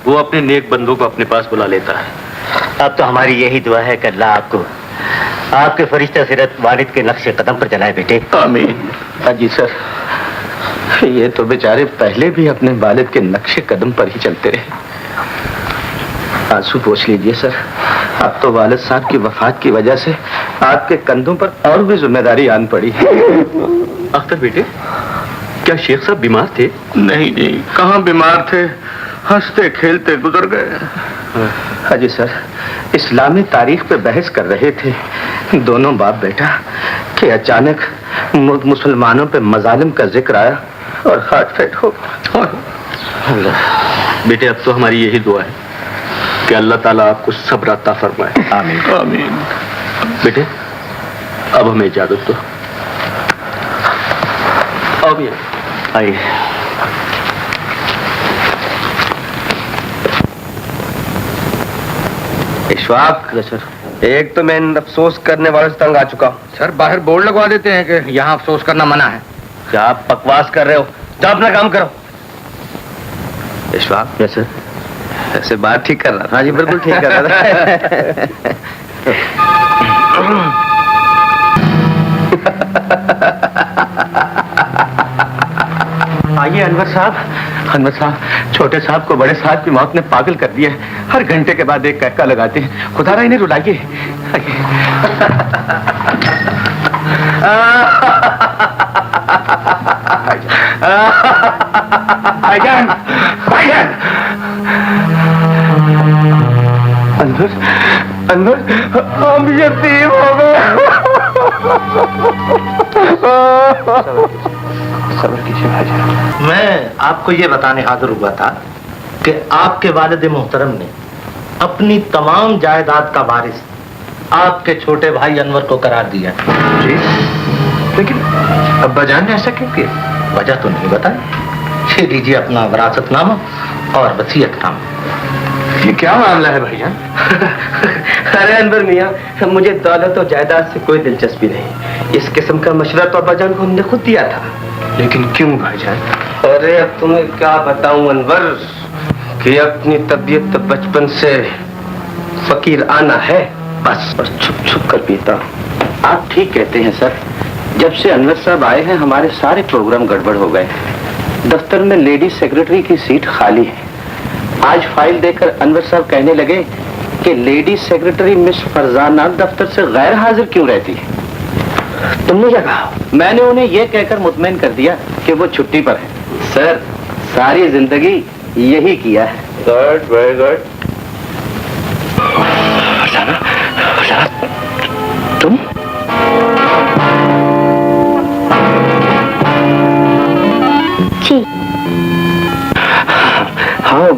वो अपने नेक बंदों को अपने पास बुला लेता है। अब तो हमारी यही दुआ है कि अल्लाह आपको आपके फरिश्ता सिरत वालिद के नक्शे कदम पर चलाए बेटे। आमीन। जी सर, ये तो बेचारे पहले भी अपने वालिद के नक्शे कदम पर ही चलते रहे। आंसू पोंछ लीजिए सर, अब तो वालिद साहब की वफात की वजह से आपके कंधों पर और भी जिम्मेदारी आन पड़ी। अख्तर बेटे, क्या शेख साहब बीमार थे? नहीं नहीं, कहाँ बीमार थे, हंसते खेलते गुजर गए। हाजी सर, इस्लामी तारीख पे बहस कर रहे थे दोनों बाप बेटा कि अचानक मुसलमानों पे मजालिम का जिक्र आया और हार्ट फेट हो गया। बेटे, अब तो हमारी यही दुआ है कि अल्लाह ताला आपको सब्र अता फरमाए। आमीन आमीन। बेटे, अब हमें इजाजत दो। अब ये आइए। इशफाक सर, एक तो मैं इन अफसोस करने वालों से तंग आ चुका हूँ। सर, बाहर बोर्ड लगवा देते हैं कि यहाँ अफसोस करना मना है। क्या आप बकवास कर रहे हो? जाओ अपना काम करो। Ishfaq, yes sir. ऐसे बात ठीक कर रहा था। हाँ जी, बिल्कुल ठीक कर रहा था। आइए अनवर साहब। अनवर साहब, छोटे साहब को बड़े साहब की मौत ने पागल कर दिया है। हर घंटे के बाद एक कहका लगाते हैं। खुदारा इन्हें रुलाइए। भाईजान, भाईजान। अनवर, अनवर, हम यतीम हो गए। सब्र कीजिए भाईजान। मैं आपको ये बताने हाजिर हुआ था कि आपके वालिद मोहतरम ने अपनी तमाम जायदाद का वारिस आपके छोटे भाई अनवर को करार दिया। जी, लेकिन अब्बा जान ने ऐसा क्यों किया? वजह तो नहीं बताई। ये लीजिए अपना विरासतनामा और वसीयतनामा। ये क्या मामला है भाईजान? अरे अनवर मियाँ, मुझे दौलत और जायदाद से कोई दिलचस्पी नहीं। इस किस्म का मशवरा तो अब्बा जान को हमने खुद दिया था। लेकिन क्यों भाईजान? अरे अब तुम्हें क्या बताऊं अनवर कि अपनी तबीयत तो बचपन से फकीर आना है, बस छुप छुप कर पीता हूं। आप ठीक कहते हैं सर, जब से अनवर साहब आए हैं हमारे सारे प्रोग्राम गड़बड़ हो गए। दफ्तर में लेडी सेक्रेटरी की सीट खाली है। आज फाइल देकर अनवर साहब कहने लगे कि लेडी सेक्रेटरी मिस फरजाना दफ्तर से गैर हाजिर क्यों रहती है। तुमने क्या कहा? मैंने उन्हें यह कहकर मुतमईन कर दिया कि वो छुट्टी पर है। सर, सारी जिंदगी यही किया है। Good, very good. Farzana, Farzana, तुम? जी। हाँ,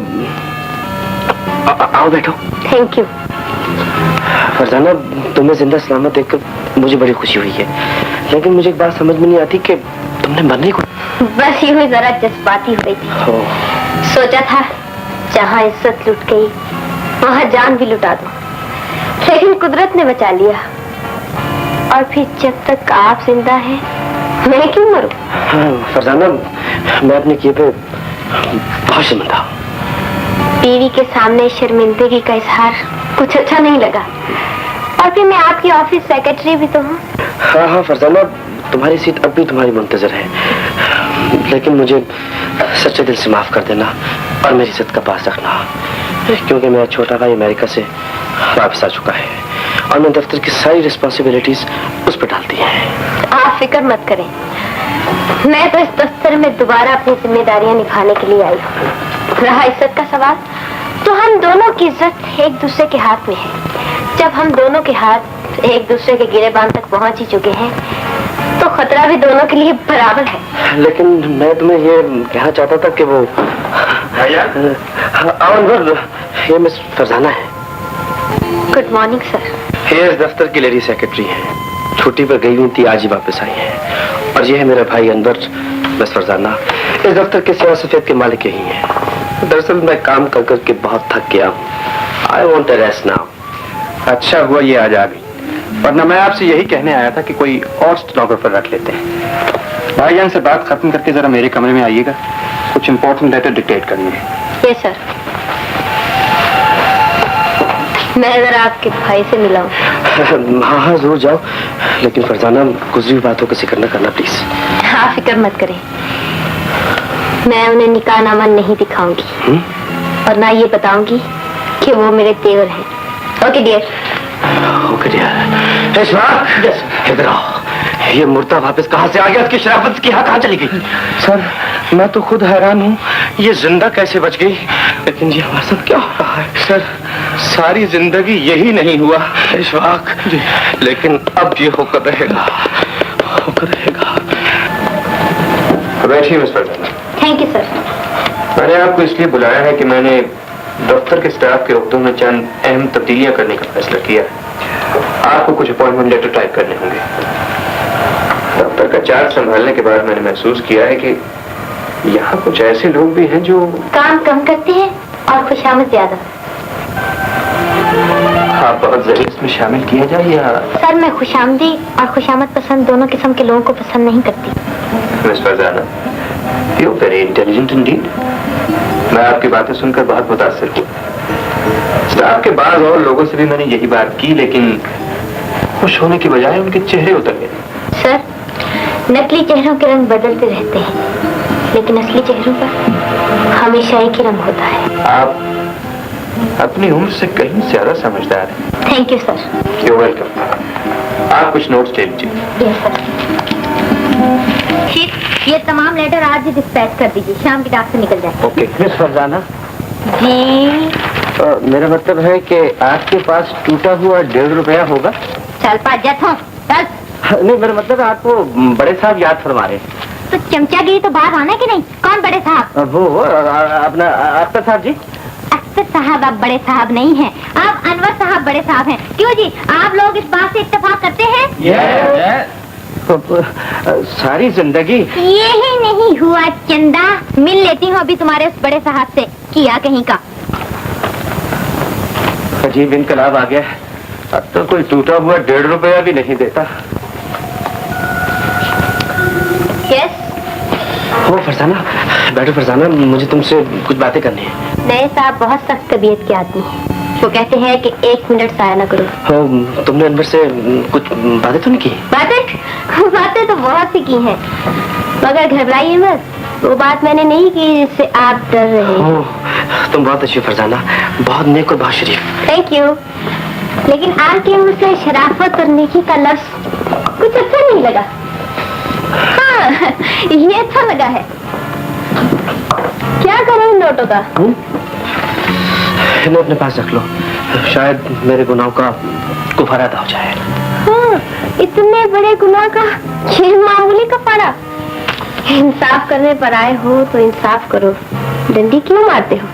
आओ बैठो। Thank you. फरजाना, तुम्हें जिंदा सलामत देखकर मुझे बड़ी खुशी हुई है, लेकिन मुझे एक बात समझ में नहीं आती कि तुमने मरने को। बस यूं ही जरा जज्बाती हो गई थी। सोचा था जहाँ इज्जत लुट गई वहाँ जान भी लुटा दो, लेकिन कुदरत ने बचा लिया। और फिर जब तक आप जिंदा हैं, मैं क्यों मरूं? हाँ फरजाना, मैं अपने किए पे बहुत शर्मिंदा हूँ। बीवी के सामने शर्मिंदगी का इजहार कुछ अच्छा नहीं लगा। और फिर मैं आपकी ऑफिस सेक्रेटरी भी तो हूँ। हाँ हाँ फरजाना, तुम्हारी सीट अब भी तुम्हारी मुंतजर है, लेकिन मुझे सच्चे दिल से माफ कर देना और मेरी इज्जत का पास रखना, क्योंकि मेरा छोटा भाई अमेरिका से वापस आ चुका है और मैं दफ्तर की सारी रिस्पॉन्सिबिलिटीज उस पर डाल दी हैं। आप फिक्र मत करें, मैं तो इस दफ्तर में दोबारा अपनी जिम्मेदारियां निभाने के लिए आई हूँ। रहा इज्जत का सवाल, तो हम दोनों की इज्जत एक दूसरे के हाथ में है। जब हम दोनों के हाथ एक दूसरे के गिरेबान तक पहुंच ही चुके हैं, तो खतरा भी दोनों के लिए बराबर है। लेकिन मैं तुम्हें ये कहना चाहता था कि वो ये मिस फरजाना है। Good morning sir. ये इस दफ्तर की लेडी सेक्रेटरी है, छुट्टी पर गई हुई थी, आज ही वापस आई है। और ये है मेरा भाई अनवर, मिस फरजाना इस दफ्तर के सियाह सफेद के मालिक यही है। दरअसल मैं काम कर करके बहुत थक गया हूँ। I want a rest now. अच्छा हुआ ये आज आ गई, वरना मैं आपसे यही कहने आया था कि कोई और स्टेनोग्राफर रख लेते हैं। भाईजान से बात खत्म करके जरा मेरे कमरे में आइएगा, कुछ इंपॉर्टेंट लेटर डिक्टेट करनी है। Yes sir. मैं जरा आपके भाई से मिला हूँ। हाँ हाँ जरूर जाओ, लेकिन फरजाना गुजरी हुई बातों का जिक्र न करना प्लीज। हाँ फिक्र मत करें, मैं उन्हें निकाहनामा नहीं दिखाऊंगी और ना ये बताऊंगी कि वो मेरे तेवर हैं। Okay dear. Okay dear. इधर आओ। ये मुर्दा वापस कहाँ से आ गया? उसकी शराफत की कहाँ चली गई? सर मैं तो खुद हैरान हूँ, ये जिंदा कैसे बच गई। लेकिन ये हमारे साथ क्या हो रहा है? सर सारी जिंदगी यही नहीं हुआ इशफाक, लेकिन अब ये होकर रहेगा, होकर रहेगा। बैठिए miss Farzana. Thank you sir. मैंने आपको इसलिए बुलाया है कि मैंने दफ्तर के स्टाफ के उद्योग में चंद अहम तब्दीलियां करने का फैसला किया है। आपको कुछ अपॉइंटमेंट लेटर टाइप करने होंगे। दफ्तर का चार्ज संभालने के बाद मैंने महसूस किया है कि यहाँ कुछ ऐसे लोग भी हैं जो काम कम करते हैं और खुशामद ज्यादा। आप बहुत जरूर इसमें शामिल किया जाए या? सर मैं खुशामदी और खुशामद पसंद दोनों किस्म के लोगों को पसंद नहीं करती। Miss Farzana, you very intelligent Indeed. मैं आपकी बातें सुनकर बहुत मुतासिर हूँ। स्टाफ के बाद और लोगों से भी मैंने यही बात की, लेकिन खुश होने की बजाय उनके चेहरे उतर गए। सर नकली चेहरों के रंग बदलते रहते हैं, लेकिन असली चेहरों पर हमेशा एक ही रंग होता है। आप अपनी उम्र से कहीं ज्यादा समझदार हैं। Thank you sir. You welcome. आप कुछ नोट्स ले लीजिए। Yes sir. ये तमाम लेटर आज ही डिस्पैच कर दीजिए, शाम की डाक से निकल जाए। Okay miss Farzana. जी मेरा मतलब है कि आपके पास टूटा हुआ 1.5 रुपया होगा? चल पा जा था, चल। नहीं मेरा मतलब है आपको बड़े साहब याद फरमा रहे। तो चमचागिरी तो बाहर आना कि नहीं? कौन बड़े साहब? वो अपना अख्तर साहब जी। अख्तर साहब आप बड़े साहब नहीं हैं, आप अनवर साहब बड़े साहब हैं। क्यों जी, आप लोग इस बात से इत्तेफाक करते हैं? सारी जिंदगी यही नहीं हुआ चंदा, मिल लेती हूँ अभी तुम्हारे उस बड़े साहब से, किया कहीं का। अजीब इनकलाब आ गया, अब तो कोई टूटा हुआ 1.5 रुपया भी नहीं देता। यस। हो फरजाना, बैठो फरजाना, मुझे तुमसे कुछ बातें करनी है। नए साहब बहुत सख्त तबीयत के आदमी हैं, वो कहते हैं कि 1 मिनट साया ना करो। हो, तुमने अनवर से कुछ बातें तो नहीं की? बातें तो बहुत सी की हैं, मगर घबराइए मत, वो बात मैंने नहीं की जिससे आप डर रहे हैं। तुम बहुत अच्छी फरजाना, बहुत नेक और बहुत शरीफ। थैंक यू, लेकिन आपके मुंह से शराफत और नेकी का लफ्ज कुछ अच्छा नहीं लगा। हाँ ये अच्छा लगा है। क्या करें इन नोटों का? इन्हें अपने पास रख लो, शायद मेरे गुनाहों का कुफारा अदा हो जाए। हाँ, इतने बड़े गुनाह का ये मामूली कफारा। इंसाफ करने पर आए हो तो इंसाफ करो, डंडी क्यों मारते हो?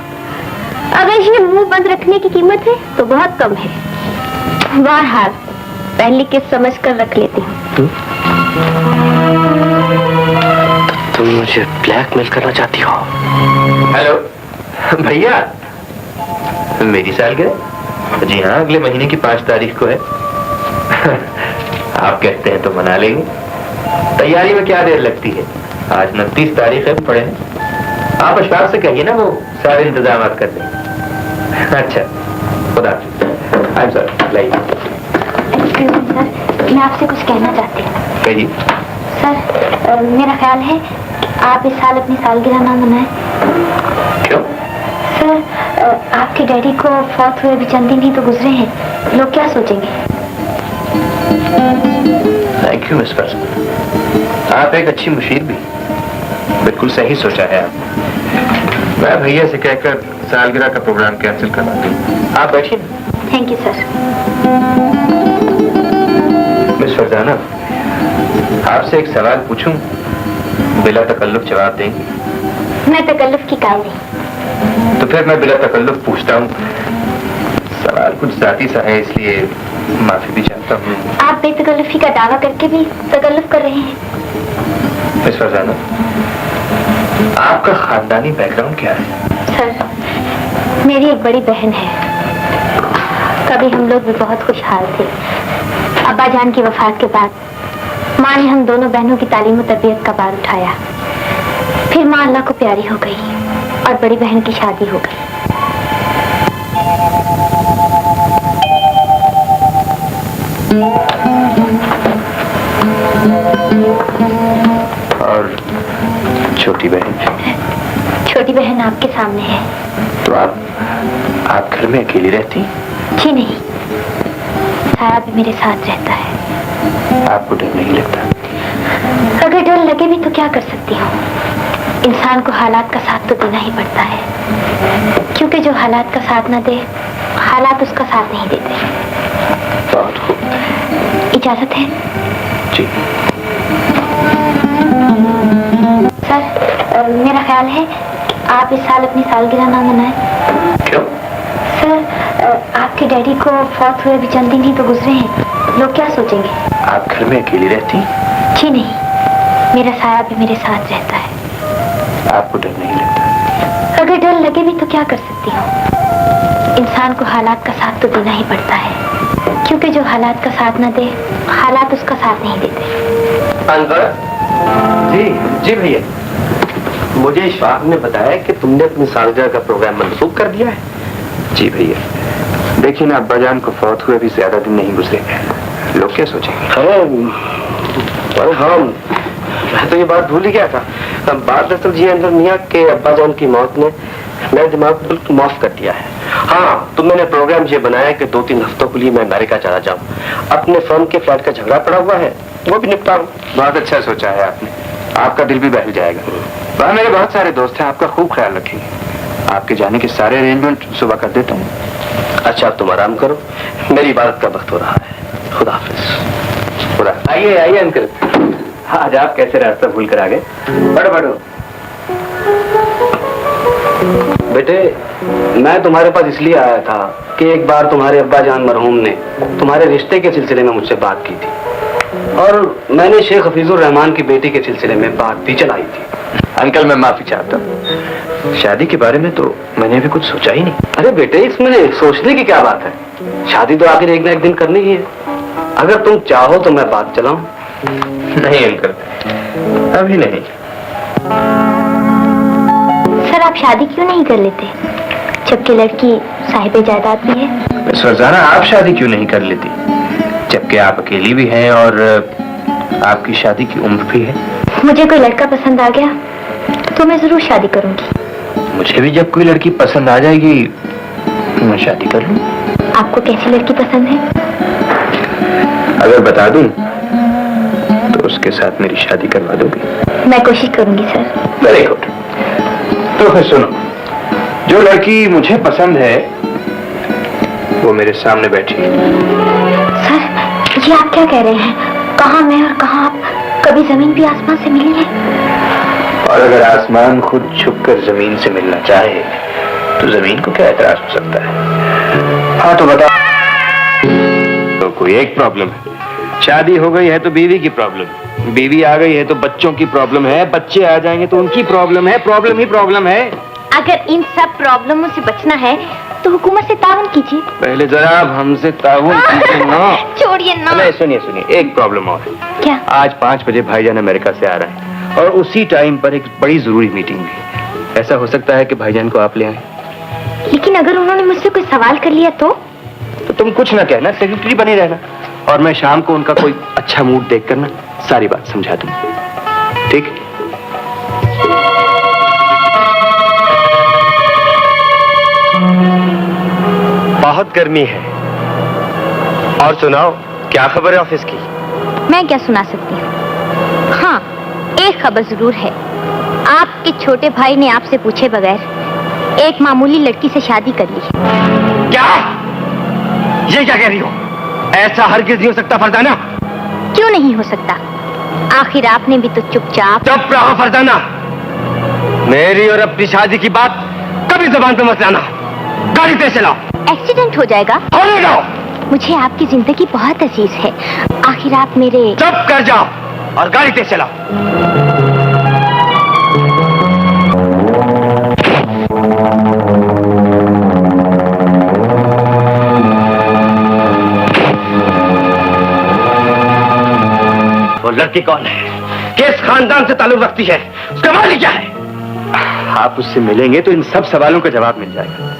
अगर ये मुंह बंद रखने की कीमत है तो बहुत कम है। बहरहाल पहली किस्त समझ कर रख लेती हूँ। तुम मुझे ब्लैकमेल करना चाहती हो? हेलो भैया, मेरी सालगिरह? जी हाँ, अगले महीने की 5 तारीख को है। आप कहते हैं तो मना लेंगे। तैयारी में क्या देर लगती है? आज 29 तारीख है, पड़े हैं। आप अशफाक से कहिए ना, वो सारे इंतजाम कर दें। अच्छा, खुदा आई एम सॉरी। लाइए। सर, मैं आपसे कुछ कहना चाहती हूँ। कहिए। सर, मेरा ख्याल है आप इस साल अपनी सालगिरह ना मनाएं। क्यों? सर, आपके डैडी को फौत हुए अभी चंद दिन ही तो गुजरे हैं। लोग क्या सोचेंगे? थैंक यू मिस पर्सन, आप एक अच्छी मुशीर भी। बिल्कुल सही सोचा है आप। मैं भैया से कहकर सालगिरह का प्रोग्राम कैंसिल करवा दूं। आप बैठिए। Thank you sir. Miss Farzana, आपसे एक सवाल पूछूं? बिला तकल्लुफ जवाब देंगी? मैं तकल्लुफ की कायल नहीं। तो फिर मैं बिला तकल्लुफ पूछता हूँ। सवाल कुछ जाती सा है, इसलिए माफी भी चाहता हूँ। आप बेतकल्लुफी का दावा करके भी तकल्लुफ कर रहे हैं। मिस फरजाना, आपका खानदानी बैकग्राउंड क्या है? सर, मेरी एक बड़ी बहन है। कभी हम लोग भी बहुत खुशहाल थे। अब्बा जान की वफात के बाद माँ ने हम दोनों बहनों की तालीम और तरबियत का बार उठाया। फिर माँ अल्लाह को प्यारी हो गई और बड़ी बहन की शादी हो गई। और छोटी बहन? छोटी बहन आपके सामने है। तो आप घर में अकेली रहती? जी नहीं, सारा भी मेरे साथ रहता है। आपको डर नहीं लगता? अगर डर लगे भी तो क्या कर सकती हूँ। इंसान को हालात का साथ तो देना ही पड़ता है, क्योंकि जो हालात का साथ ना दे, हालात उसका साथ नहीं देते। बहुत खूब। इजाजत है? जी। सर, मेरा ख्याल है आप इस साल अपनी सालगिरह ना मनाएं। क्यों? सर, आपके डैडी को फौत हुए अभी चंद दिन ही तो गुजरे हैं। लोग क्या सोचेंगे? आप घर में अकेली रहती? जी नहीं, मेरा साया भी मेरे साथ रहता है। आपको डर नहीं लगता? अगर डर लगे भी तो क्या कर सकती हूँ। इंसान को हालात का साथ तो देना ही पड़ता है, क्योंकि जो हालात का साथ ना दे, हालात उसका साथ नहीं देते। अनवर जी भैया, मुझे इशफाक ने बताया कि तुमने अपनी सालगिरह का प्रोग्राम मंसूख कर दिया है। जी भैया, देखिए ना, अब्बा जान को फौत हुए भी ज्यादा दिन नहीं गुजरे हैं। लोग क्या सोचेंगे? हाँ, मैं तो ये बात भूल ही गया था। बात दरअसल जी अंदर मियाँ के अब्बा जान की मौत ने मेरे दिमाग को बिल्कुल माफ कर दिया है। हाँ, तो मैंने प्रोग्राम ये बनाया कि 2-3 हफ्तों के लिए मैं अमेरिका चला जाऊँ। अपने फर्म के फ्लैट का झगड़ा पड़ा हुआ है, वो भी निपटाऊँ। बहुत अच्छा सोचा है आपने, आपका दिल भी बहल जाएगा। वहाँ मेरे बहुत सारे दोस्त हैं, आपका खूब ख्याल रखेंगे। आपके जाने के सारे अरेंजमेंट सुबह कर देता हूँ। अच्छा, तुम आराम करो, मेरी इबादत का वक्त हो रहा है। खुदा हाफिज। खुदा। आइए आइए अंकल। आज आप कैसे रास्ता भूल कर आ गए? बढ़ो। बेटे, मैं तुम्हारे पास इसलिए आया था कि एक बार तुम्हारे अब्बा जान मरहूम ने तुम्हारे रिश्ते के सिलसिले में मुझसे बात की थी, और मैंने शेख हफीजुर रहमान की बेटी के सिलसिले में बात भी चलाई थी। अंकल, मैं माफी चाहता हूँ। शादी के बारे में तो मैंने अभी कुछ सोचा ही नहीं। अरे बेटे, इसमें सोचने की क्या बात है? शादी तो आखिर एक ना एक दिन करनी ही है। अगर तुम चाहो तो मैं बात चलाऊं। नहीं अंकल, अभी नहीं। सर, आप शादी क्यों नहीं कर लेते, जबकि लड़की साहिबे जायदाद भी है? मिस फरजाना, आप शादी क्यों नहीं कर लेती, जबकि आप अकेली भी हैं और आपकी शादी की उम्र भी है? मुझे कोई लड़का पसंद आ गया तो मैं जरूर शादी करूंगी। मुझे भी जब कोई लड़की पसंद आ जाएगी मैं शादी कर लूं। आपको कैसी लड़की पसंद है? अगर बता दूं तो उसके साथ मेरी शादी करवा दोगी? मैं कोशिश करूंगी सर। Very good. तो फिर सुनो, जो लड़की मुझे पसंद है वो मेरे सामने बैठी है। सर, ये आप क्या कह रहे हैं? कहाँ मैं और कहाँ आप? कभी जमीन भी आसमान से मिली है? और अगर आसमान खुद झुककर जमीन से मिलना चाहे तो जमीन को क्या एतराज हो सकता है? हाँ तो बताओ। कोई एक प्रॉब्लम है। शादी हो गई है तो बीवी की प्रॉब्लम, बीवी आ गई है तो बच्चों की प्रॉब्लम है, बच्चे आ जाएंगे तो उनकी प्रॉब्लम है, प्रॉब्लम ही प्रॉब्लम है। अगर इन सब प्रॉब्लमों से बचना है तो हुकूमत से ताउन कीजिए। पहले जरा आप हमसे ताउन कीजिए ना। छोड़िए ना। नहीं, सुनिए सुनिए, एक प्रॉब्लम और है। क्या? आज 5 बजे भाईजान अमेरिका से आ रहे हैं और उसी टाइम पर एक बड़ी जरूरी मीटिंग भी। ऐसा हो सकता है कि भाईजान को आप ले आए। लेकिन अगर उन्होंने मुझसे कोई सवाल कर लिया तो तुम कुछ ना कहना, सेक्रेटरी बनी रहना और मैं शाम को उनका कोई अच्छा मूड देख कर ना सारी बात समझा दूंगा, ठीक? बहुत गर्मी है। और सुनाओ, क्या खबर है ऑफिस की? मैं क्या सुना सकती हूँ? हाँ, एक खबर जरूर है। आपके छोटे भाई ने आपसे पूछे बगैर एक मामूली लड़की से शादी कर ली। क्या? ये क्या कह रही हो? ऐसा हरगिज नहीं हो सकता फरजाना। क्यों नहीं हो सकता? आखिर आपने भी तो चुपचाप। चुप रहो फरजाना। मेरी और अपनी शादी की बात कभी जबान पे मत लाना। गाड़ी तेज चलाओ। एक्सीडेंट हो जाएगा। होने दो। मुझे आपकी जिंदगी बहुत अजीज है। आखिर आप मेरे। चुप कर जाओ और गाड़ी तेज चलाओ। वो लड़की कौन है? किस खानदान से ताल्लुक रखती है? उसका मालिक क्या है? आप उससे मिलेंगे तो इन सब सवालों का जवाब मिल जाएगा।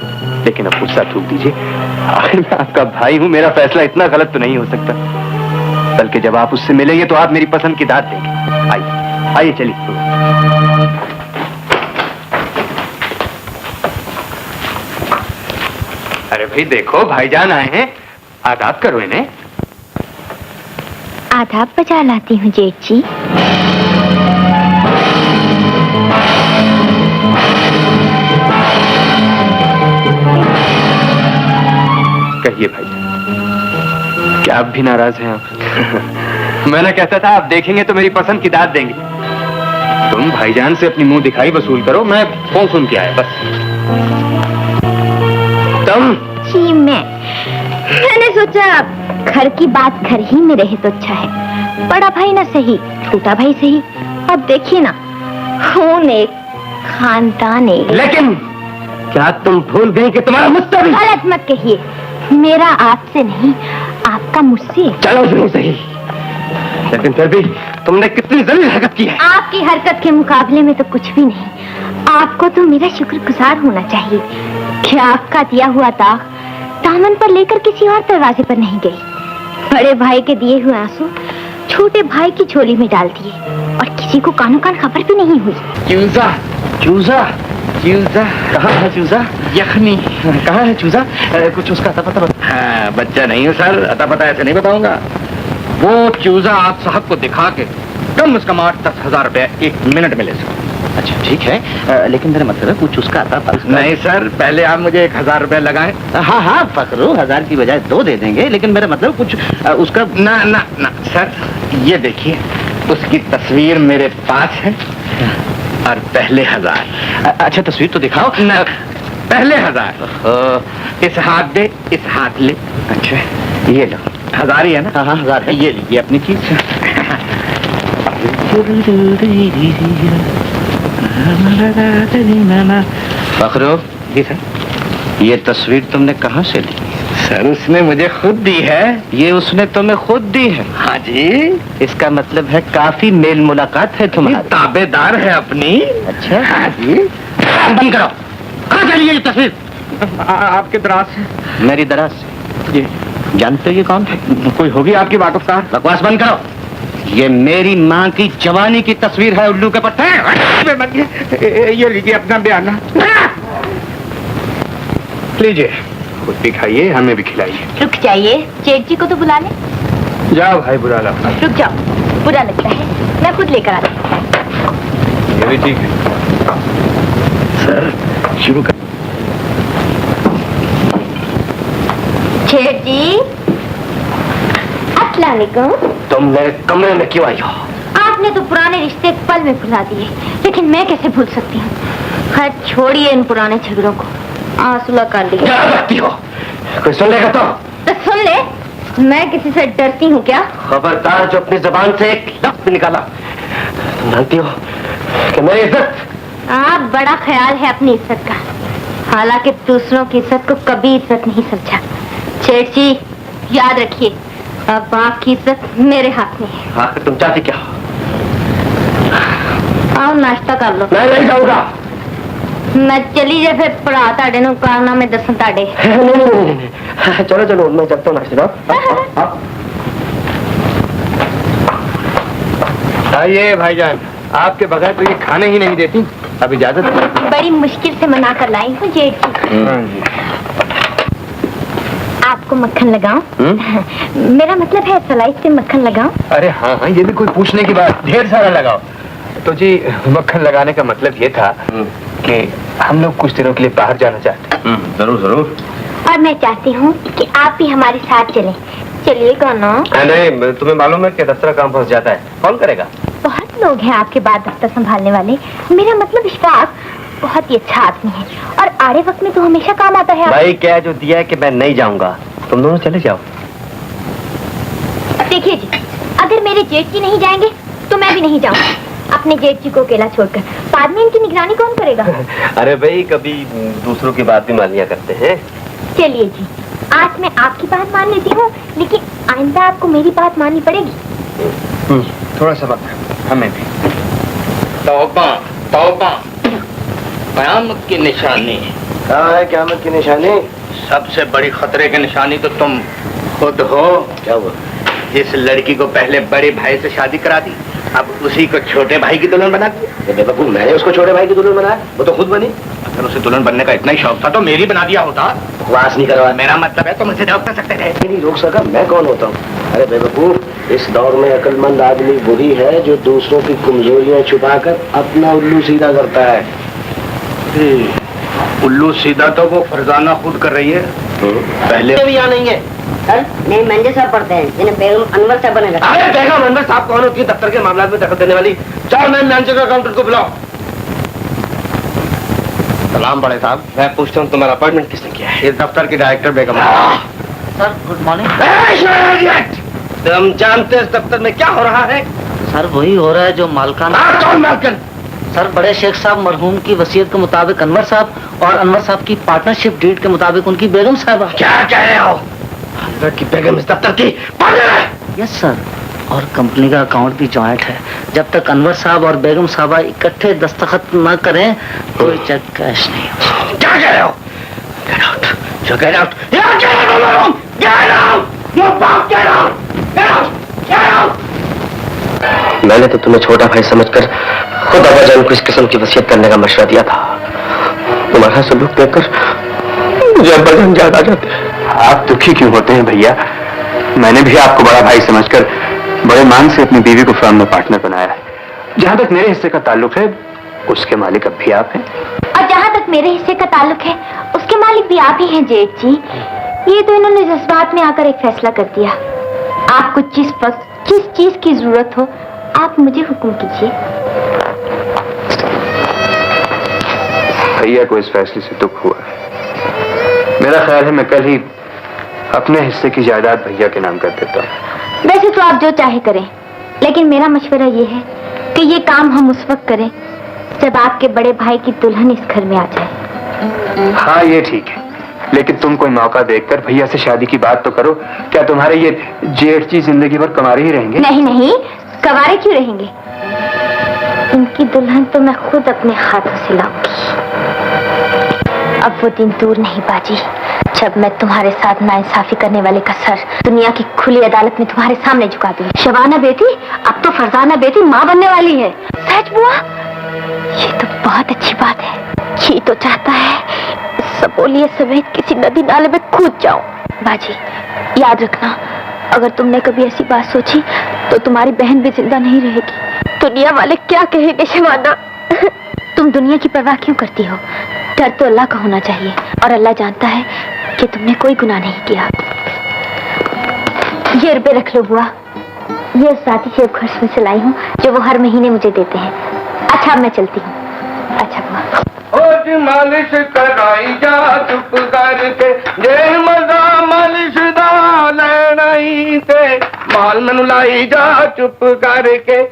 लेकिन अब गुस्सा थूक दीजिए। आखिर मैं आपका भाई हूं, मेरा फैसला इतना गलत तो नहीं हो सकता। बल्कि जब आप उससे मिलेंगे तो आप मेरी पसंद की दाद देंगे। आइए आइए चलिए। अरे भाई देखो, भाईजान आए हैं, आदाब करो इन्हें। आदाब बजा लाती हूँ जेठ जी। कहिए भाई, क्या आप भी नाराज हैं? आप मैं ना कहता था आप देखेंगे तो मेरी पसंद की दाद देंगे। तुम भाईजान से अपनी मुंह दिखाई वसूल करो, मैं फोन सुन के आया बस। तुम जी मैंने सोचा घर की बात घर ही में रहे तो अच्छा है। बड़ा भाई ना सही, छोटा भाई सही। अब देखिए ना, खून एक, खानदान एक। लेकिन क्या तुम भूल गई कि तुम्हारा मुस्तकबिल? गलत मत कहिए। मेरा आपसे नहीं, आपका मुझसे। चलो जरूर सही, लेकिन फिर भी तुमने कितनी जलील हरकत की है। आपकी हरकत के मुकाबले में तो कुछ भी नहीं। आपको तो मेरा शुक्रगुजार होना चाहिए कि आपका दिया हुआ दाग दामन पर लेकर किसी और दरवाजे पर नहीं गई। बड़े भाई के दिए हुए आंसू छोटे भाई की झोली में डाल दिए और किसी को कानो कान खबर भी नहीं हुई। चूजा चूजा चूजा कहाँ है? चूजा यखनी कहाँ है? चूजा कुछ उसका अता पता बता। बच्चा नहीं है सर, अता पता ऐसे नहीं बताऊंगा। वो चूजा आप साहब को दिखा के कम से कम 8-10 हज़ार रुपया 1 मिनट में ले सकते। अच्छा ठीक है, लेकिन मेरा मतलब है कुछ उसका आता नहीं सर, पहले आप मुझे 1000 रुपया लगाएं। हाँ हाँ पकड़ो, 1000 की बजाय 2 दे देंगे, लेकिन मेरा मतलब कुछ उसका। ना ना ना सर, ये देखिए उसकी तस्वीर मेरे पास है और पहले 1000। अच्छा तस्वीर तो दिखाओ ना, पहले 1000। इस हाथ दे, इस हाथ ले। अच्छा ये लो, 1000 ही है ना? हाँ हाँ 1000 है। ये लीजिए अपनी चीज। फखरो जी सर। ये तस्वीर तुमने कहाँ से ली? सर उसने मुझे खुद दी है। ये उसने तुम्हें खुद दी है? हाँ जी। इसका मतलब है काफी मेल मुलाकात है तुम्हारी। ताबेदार है अपनी। अच्छा हाँ जी। बंद करो। कहाँ चली ये तस्वीर? आपके दराज से। मेरी दराज से? जी। जानते हो ये कौन है? कोई होगी आपकी वाकफदार? बकवास बंद करो। ये मेरी माँ की जवानी की तस्वीर है उल्लू के पट्टे। ये लीजिए अपना बयाना। लीजिए, खुद भी खाइए, हमें भी खिलाइए। रुक जाइए, जेठ जी को तो बुला ले। जाओ भाई, बुला लो। रुक जाओ, बुरा लगता है, मैं खुद लेकर आती हूँ। ये भी ठीक है। सर शुरू कर। जेठ जी, अस्सलाम वालेकुम। तुम मेरे कमरे में क्यों आई हो? आपने तो पुराने रिश्ते एक पल में भुला दिए, लेकिन मैं कैसे भूल सकती हूँ। खैर छोड़िए इन पुराने झगड़ों को, आंसुला कर लिए। क्या करती हो? कोई सुन लेगा तो सुन ले। मैं किसी से डरती हूँ क्या? खबरदार जो अपनी जबान से एक लफ्ज भी निकाला। तुम जानती हो कि मेरी इज्जत। आप बड़ा ख्याल है अपनी इज्जत का, हालांकि दूसरों की इज्जत को कभी इज्जत नहीं समझा। सेठ जी याद रखिए, अब आपकी इज्जत मेरे हाथ में है। आखिर तुम चाहती क्या? आओ नाश्ता कर लो। मैं नहीं जाऊंगा। मैं चली जाए फिर पढ़ा ताड़े नु कारना में दसन ताड़े। नहीं। चलो चलो मैं चलता हूँ नाश्ता। आइए भाईजान, आपके बगैर तो ये खाने ही नहीं देती। अब इजाजत। बड़ी मुश्किल से मना कर लाई हूँ जेठ जी। आपको मक्खन लगाऊं? मेरा मतलब है सलाई से मक्खन लगाऊं? अरे हाँ हाँ, ये भी कोई पूछने की बात, ढेर सारा लगाओ। तो जी मक्खन लगाने का मतलब ये था कि हम लोग कुछ दिनों के लिए बाहर जाना चाहते हैं। जरूर जरूर। और मैं चाहती हूँ कि आप भी हमारे साथ चलें। चलिएगा ना? नहीं, तुम्हें मालूम है कि दफ्तर काम फंस जाता है, कौन करेगा? बहुत लोग हैं आपके बाद दफ्तर संभालने वाले। मेरा मतलब इशफाक बहुत ही अच्छा आदमी है और आड़े वक्त में तो हमेशा काम आता है। भाई क्या जो दिया है कि मैं नहीं जाऊंगा, तुम दोनों चले जाओ। देखिए जी, अगर मेरे जेठ जी नहीं जाएंगे तो मैं भी नहीं जाऊंगी। अपने जेठ जी को अकेला छोड़कर बाद में इनकी निगरानी कौन करेगा? अरे भाई कभी दूसरों की बात भी मान लिया करते हैं। चलिए जी, आज मैं आपकी बात मान लेती हूँ, लेकिन आइंदा आपको मेरी बात माननी पड़ेगी। थोड़ा सा वक्त हमें भी। तौबा तौबा, क़यामत की निशानी। कहाँ है क़यामत की निशानी? सबसे बड़ी खतरे की निशानी तो तुम खुद हो। क्या हुआ? जिस लड़की को पहले बड़े भाई से शादी करा दी, अब उसी को छोटे भाई की दुल्हन बना दी। बेवकूफ, मैंने उसको छोटे भाई की दुल्हन बनाया, वो तो खुद बनी। अगर उसे दुल्हन बनने का इतना ही शौक था तो मेरी बना दिया होता। बकवास नहीं करवा। मेरा मतलब है तुम मुझे रोक कर सकते थे। नहीं रोक सका, मैं कौन होता हूँ? अरे बेवकूफ, इस दौर में अक्लमंद आदमी वही है जो दूसरों की कमजोरियां छुपाकर अपना उल्लू सीधा करता है। उल्लू सीधा तो वो फरजाना खुद कर रही है। पहले भी यहाँ नहीं है। नहीं मंजे साहब पढ़ते हैं, जिन्हें बेगम अनवर साहब बने। अरे बेगम अनवर साहब कौन होती है दफ्तर के मामला में दखल देने वाली? चार मैनेजर अकाउंटेंट को बुलाओ। सलाम बड़े साहब। मैं पूछता हूँ तुम्हारा अपॉइंटमेंट किसने किया है? इस दफ्तर की डायरेक्टर बेगम। Sir good morning. तुम जानते इस दफ्तर में क्या हो रहा है? सर वही हो रहा है जो मालकान। कौन मालकन? सर बड़े शेख साहब मरहूम की वसीयत के मुताबिक अनवर साहब और अनवर साहब की पार्टनरशिप डीड के मुताबिक उनकी बेगम साहबा। क्या कह रहे हो? अनवर की बेगम इस दफ्तर की पार्टनर है? यस सर, और कंपनी का अकाउंट भी जॉइंट है। जब तक अनवर साहब और बेगम साहबा इकट्ठे दस्तखत न करें कोई चेक कैश नहीं हो। क्या कह रहे हो? Get out! You get out! Yeah, get out of my room! Get out! You both get out! Get out! Get out! मैंने तो तुम्हें छोटा भाई समझकर खुद अब्बाजान को इस किस्म की वसीयत करने का मशवरा दिया था। तुम्हारा सलूक देखकर मुझे अब्बाजान याद आ जाते हैं। आप दुखी क्यों होते हैं भैया? मैंने भी आपको बड़ा भाई समझकर बड़े मान से अपनी बीवी को फर्म में पार्टनर बनाया है। जहाँ तक मेरे हिस्से का ताल्लुक है उसके मालिक अब भी आप हैं। और जहाँ तक मेरे हिस्से का ताल्लुक है उसके मालिक भी आप ही हैं जेठ जी। ये तो इन्होंने जज्बात में आकर एक फैसला कर दिया। आपको जिस वक्त जिस चीज की जरूरत हो आप मुझे हुक्म कीजिए। भैया को इस फैसले से दुख हुआ है। मेरा ख्याल है मैं कल ही अपने हिस्से की जायदाद भैया के नाम कर देता हूँ। वैसे तो आप जो चाहे करें, लेकिन मेरा मशवरा ये है कि ये काम हम उस वक्त करें जब आपके बड़े भाई की दुल्हन इस घर में आ जाए। हाँ ये ठीक है, लेकिन तुम कोई मौका देखकर भैया से शादी की बात तो करो। क्या तुम्हारे ये जेठ जी जिंदगी भर कमारे ही रहेंगे? नहीं नहीं, कवारे क्यों रहेंगे? इनकी दुल्हन तो मैं खुद अपने हाथों से लाऊंगी। अब वो दिन दूर नहीं बाजी जब मैं तुम्हारे साथ नाइंसाफी करने वाले का सर दुनिया की खुली अदालत में तुम्हारे सामने झुका दूंगी। शबाना बेटी, अब तो फरजाना बेटी माँ बनने वाली है। सच बुआ? ये तो बहुत अच्छी बात है। ये तो चाहता है सबोलिए समेत किसी नदी नाले में कूद जाऊं। बाजी याद रखना, अगर तुमने कभी ऐसी बात सोची तो तुम्हारी बहन भी जिंदा नहीं रहेगी। दुनिया वाले क्या कहेंगे शबाना? तुम दुनिया की परवाह क्यों करती हो? डर तो अल्लाह का होना चाहिए, और अल्लाह जानता है कि तुमने कोई गुनाह नहीं किया। ये रुपए रख लो बुआ, ये उस जाती जेब खर्च में से लाई हूँ जो वो हर महीने मुझे देते हैं। अच्छा अब मैं चलती हूँ। अच्छा बुआ। मालिश कराई जा चुप करके जे मजा मालिश दा लेना ही लाई जा चुप करके।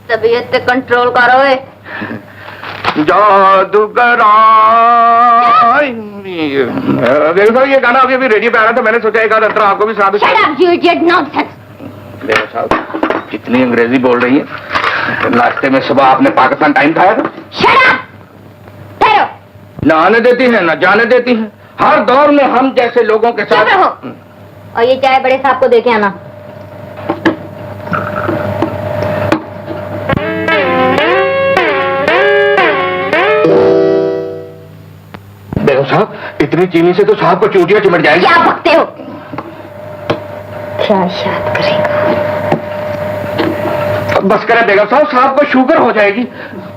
तबीयत पे कंट्रोल करो। जादूगरा। देखो साहब, ये गाना अभी अभी रेडियो पे आ रहा था, मैंने सोचा एक आध अंतरा आपको भी सुना दूं। Shut up, you idiot, nonsense. देखो साहब, कितनी अंग्रेजी बोल रही है। नाश्ते में सुबह आपने पाकिस्तान टाइम खाया था। Shut up. ठहरो। न आने देती है न जाने देती है। हर दौर में हम जैसे लोगों के चुप साथ। रहो। और ये चाय बड़े साहब को दे के आना। देखो साहब, इतनी चीनी से तो साहब को चूटियां चिमट जाएगी। क्या बकते हो? क्या याद करेगा? बस करें बेगम साहब, साहब को शुगर हो जाएगी।